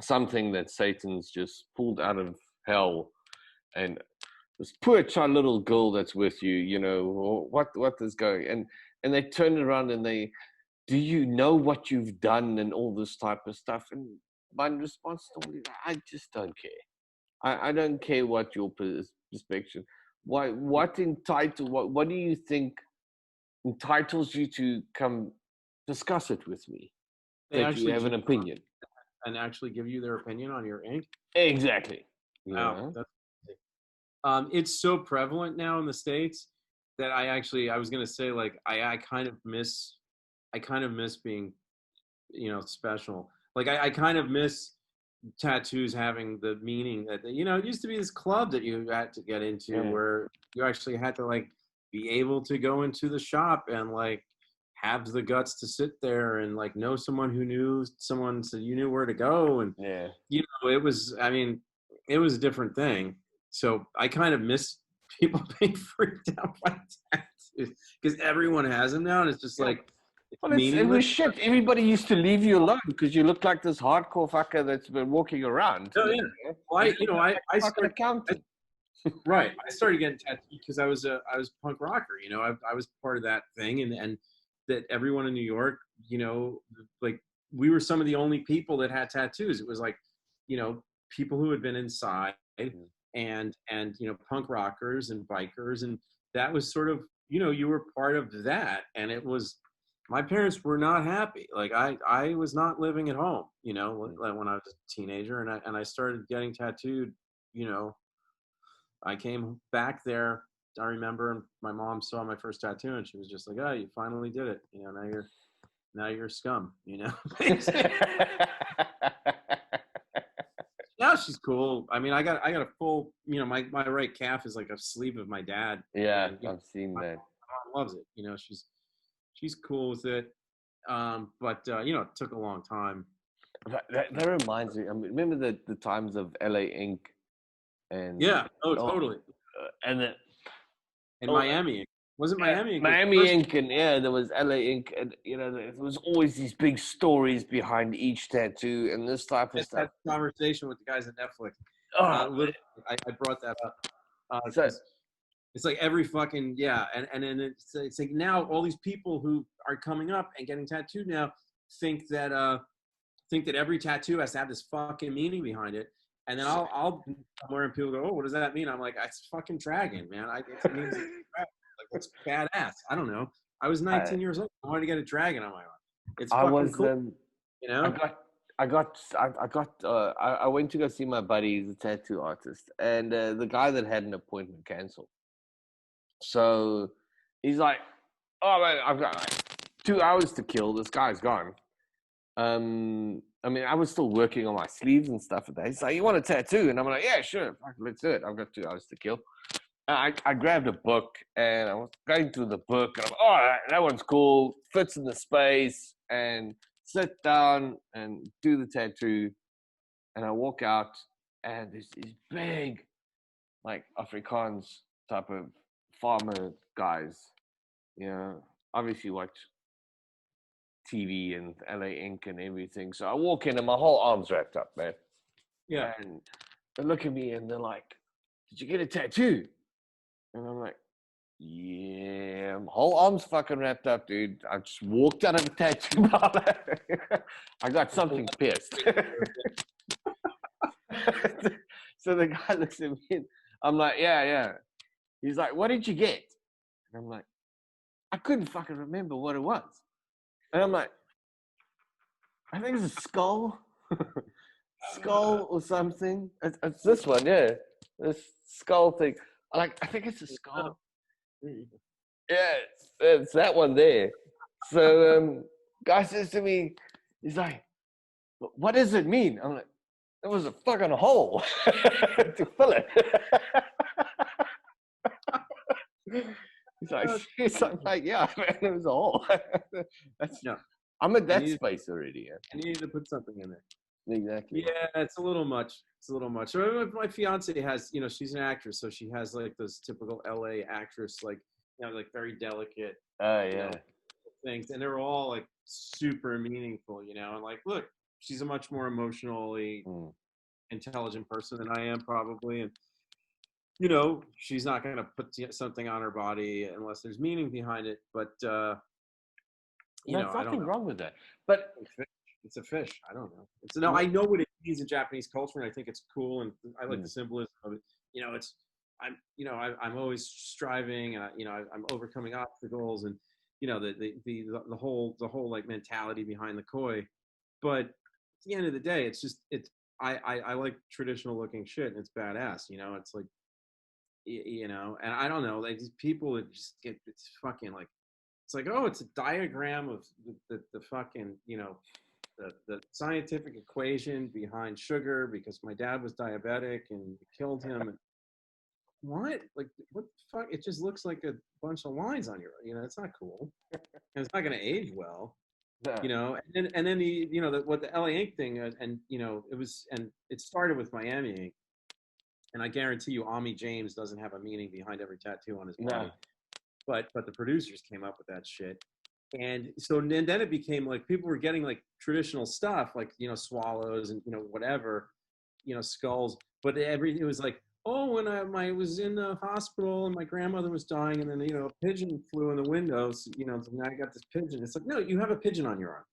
something that Satan's just pulled out of hell, and this poor child little girl that's with you, what is going, and they turn around and they, do you know what you've done and all this type of stuff? And my response to all is, I just don't care. I don't care what your perspective. What do you think entitles you to come discuss it with me? They that you have an opinion and actually give you their opinion on your ink. Exactly. Wow, it's so prevalent now in the States that I was gonna say, like, I kind of miss being, special. Like I kind of miss tattoos having the meaning that, it used to be this club that you had to get into where you actually had to, like, be able to go into the shop and, like, have the guts to sit there and, like, know someone who knew someone, so you knew where to go. And it was a different thing. So I kind of miss people being freaked out by tattoos because everyone has them now, and it's just like, it was shit. Everybody used to leave you alone because you looked like this hardcore fucker that's been walking around. Oh yeah. Well, I started counting. Right. I started getting tattooed because I was punk rocker. I was part of that thing, and that everyone in New York, like, we were some of the only people that had tattoos. It was like, people who had been inside and punk rockers and bikers, and that was sort of, you were part of that, and it was. My parents were not happy. Like I was not living at home, when I was a teenager, and I started getting tattooed. I came back there. I remember, and my mom saw my first tattoo, and she was just like, "Oh, you finally did it. Now you're scum." Now she's cool. I mean, I got a full, my right calf is like a sleeve of my dad. Yeah, I've seen that. My mom loves it. She's cool with it. But it took a long time. That reminds me. I mean, remember the times of LA Ink, and totally. And then Miami Ink. Wasn't Miami Ink? Miami Ink, and there was LA Ink, and there was always these big stories behind each tattoo and this type of stuff. That conversation with the guys at Netflix. I brought that up. It's like every fucking and then it's like now all these people who are coming up and getting tattooed now think that every tattoo has to have this fucking meaning behind it, and then I'll somewhere and people go, "Oh, what does that mean?" I'm like, "It's fucking dragon, man. It means like, it's badass." I don't know. I was 19 years old. I wanted to get a dragon on my arm. It's fucking cool. I went to go see my buddy. He's a tattoo artist, and the guy that had an appointment canceled. So he's like, "Oh man, I've got like 2 hours to kill. This guy's gone." I mean, I was still working on my sleeves and stuff at that. He's like, "You want a tattoo?" And I'm like, "Yeah, sure. Let's do it. I've got 2 hours to kill." I grabbed a book and I was going through the book. And I'm like, "Oh, that one's cool. Fits in the space." And sit down and do the tattoo. And I walk out and there's these big, like, Afrikaans type of farmer guys, obviously watch TV and LA Ink and everything. So I walk in and my whole arm's wrapped up, man. Yeah. And they look at me and they're like, "Did you get a tattoo?" And I'm like, "Yeah, my whole arm's fucking wrapped up, dude. I just walked out of a tattoo parlor. I got something pierced." So the guy looks at me and I'm like, yeah. He's like, what did you get? And I'm like, I couldn't fucking remember what it was. And I'm like, I think it's a skull. Skull or something. It's this one, yeah. This skull thing. I think it's a skull. Yeah, it's that one there. So guy says to me, he's like, what does it mean? I'm like, it was a fucking hole to fill it. He's like, yeah, man, it was a hole. I'm at that space already. Yeah. I needed to put something in there. Exactly. Yeah, it's a little much. So my fiance has, she's an actress, so she has like those typical LA actress, like, like very delicate things, and they're all like super meaningful, and like, look, she's a much more emotionally intelligent person than I am probably, and she's not going to put something on her body unless there's meaning behind it, but there's nothing wrong with that, but it's a fish. I don't know. I know what it means in Japanese culture, and I think it's cool, and I like the symbolism of it. I'm always striving. I'm overcoming obstacles, and the whole like mentality behind the koi. But at the end of the day, I like traditional looking shit, and it's badass. It's like, and I don't know, like these people that just get it's fucking like, it's like, oh, it's a diagram of the fucking the scientific equation behind sugar because my dad was diabetic and it killed him. And what? Like, what the fuck? It just looks like a bunch of lines on your, it's not cool. And it's not going to age well, and then what the LA Ink thing, and it started with Miami Ink. And I guarantee you, Ami James doesn't have a meaning behind every tattoo on his body. But the producers came up with that shit. And so then it became like people were getting like traditional stuff, like, swallows and, whatever, skulls. But it was like, oh, when I was in the hospital and my grandmother was dying and then, a pigeon flew in the window. So, so now I got this pigeon. It's like, no, you have a pigeon on your arm.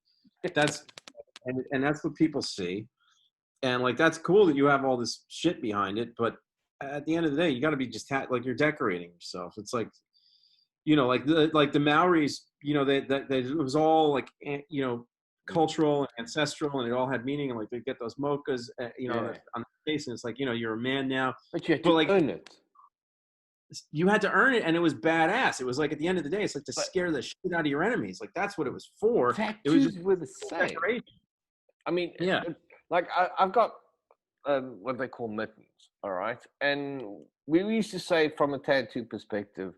And that's what people see. And like, that's cool that you have all this shit behind it. But at the end of the day, you got to be just like you're decorating yourself. It's like, like the Maoris, it was all like, cultural and ancestral, and it all had meaning. And like they get those mochas, on the face, and it's like, you're a man now. But you had to earn it. You had to earn it, and it was badass. It was like, at the end of the day, it's like to scare the shit out of your enemies. Like that's what it was for. Tattoos it was just were the same. Decoration. I mean, like I've got what they call mittens, all right? And we used to say from a tattoo perspective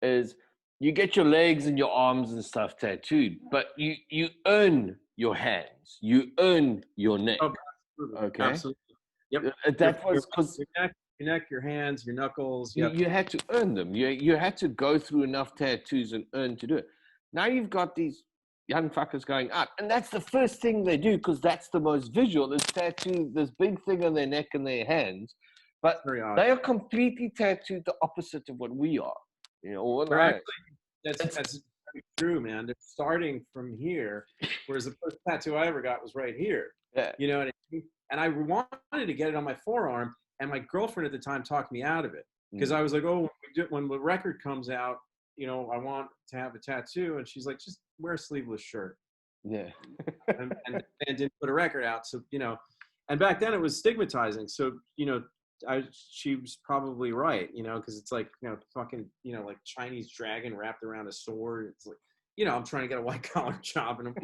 is you get your legs and your arms and stuff tattooed, but you earn your hands, you earn your neck. Okay. Absolutely. Yep. That was because your neck, your hands, your knuckles. Yep. You had to earn them. You had to go through enough tattoos and earn to do it. Now you've got these young fuckers going out, and that's the first thing they do because that's the most visual. Is tattoo this big thing on their neck and their hands, but they are completely tattooed the opposite of what we are. That's very true, man. They're starting from here, whereas the first tattoo I ever got was right here. Yeah. You know what I mean? And I wanted to get it on my forearm, and my girlfriend at the time talked me out of it because I was like, oh, when the record comes out, I want to have a tattoo, and she's like, just wear a sleeveless shirt. Yeah. and didn't put a record out, so and back then it was stigmatizing. So she was probably right, because it's like, fucking, like Chinese dragon wrapped around a sword. It's like, I'm trying to get a white collar job, and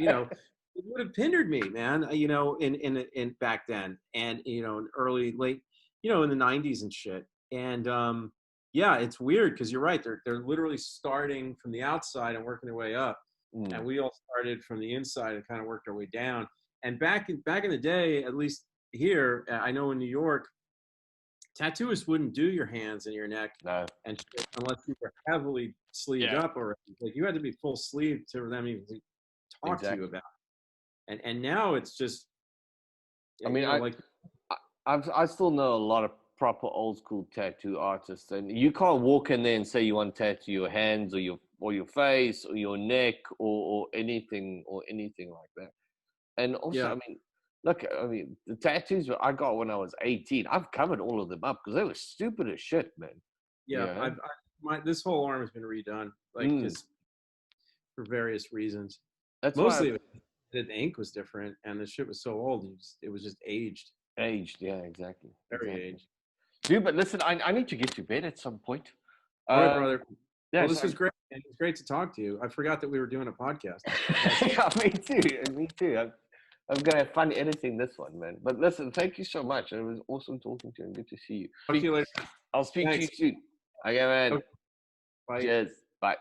it would have hindered me, man. In back then, and in late, in the 90s and shit. And yeah, it's weird because you're right. They're literally starting from the outside and working their way up, and we all started from the inside and kind of worked our way down. And back in the day, at least here, I know in New York, tattooists wouldn't do your hands and your neck and shit unless you were heavily sleeved up, or like you had to be full sleeve to them even to talk to you about it. And now it's just, I mean, I still know a lot of proper old school tattoo artists, and you can't walk in there and say you want to tattoo your hands or your face or your neck or anything like that. And also, I mean, look, I mean, the tattoos I got when I was 18, I've covered all of them up because they were stupid as shit, man. Yeah, this whole arm has been redone, like just for various reasons. That's mostly the ink was different, and the shit was so old. It was just aged. Aged, yeah, exactly. Very aged. Dude, but listen, I need to get to bed at some point. All right, brother. Yeah, well, this was great. It was great to talk to you. I forgot that we were doing a podcast. Yeah, me too. Me too. I'm gonna have fun editing this one, man. But listen, thank you so much. It was awesome talking to you and good to see you. Talk to you later. I'll speak to you soon. Okay, man. Okay. Bye. Cheers. Bye.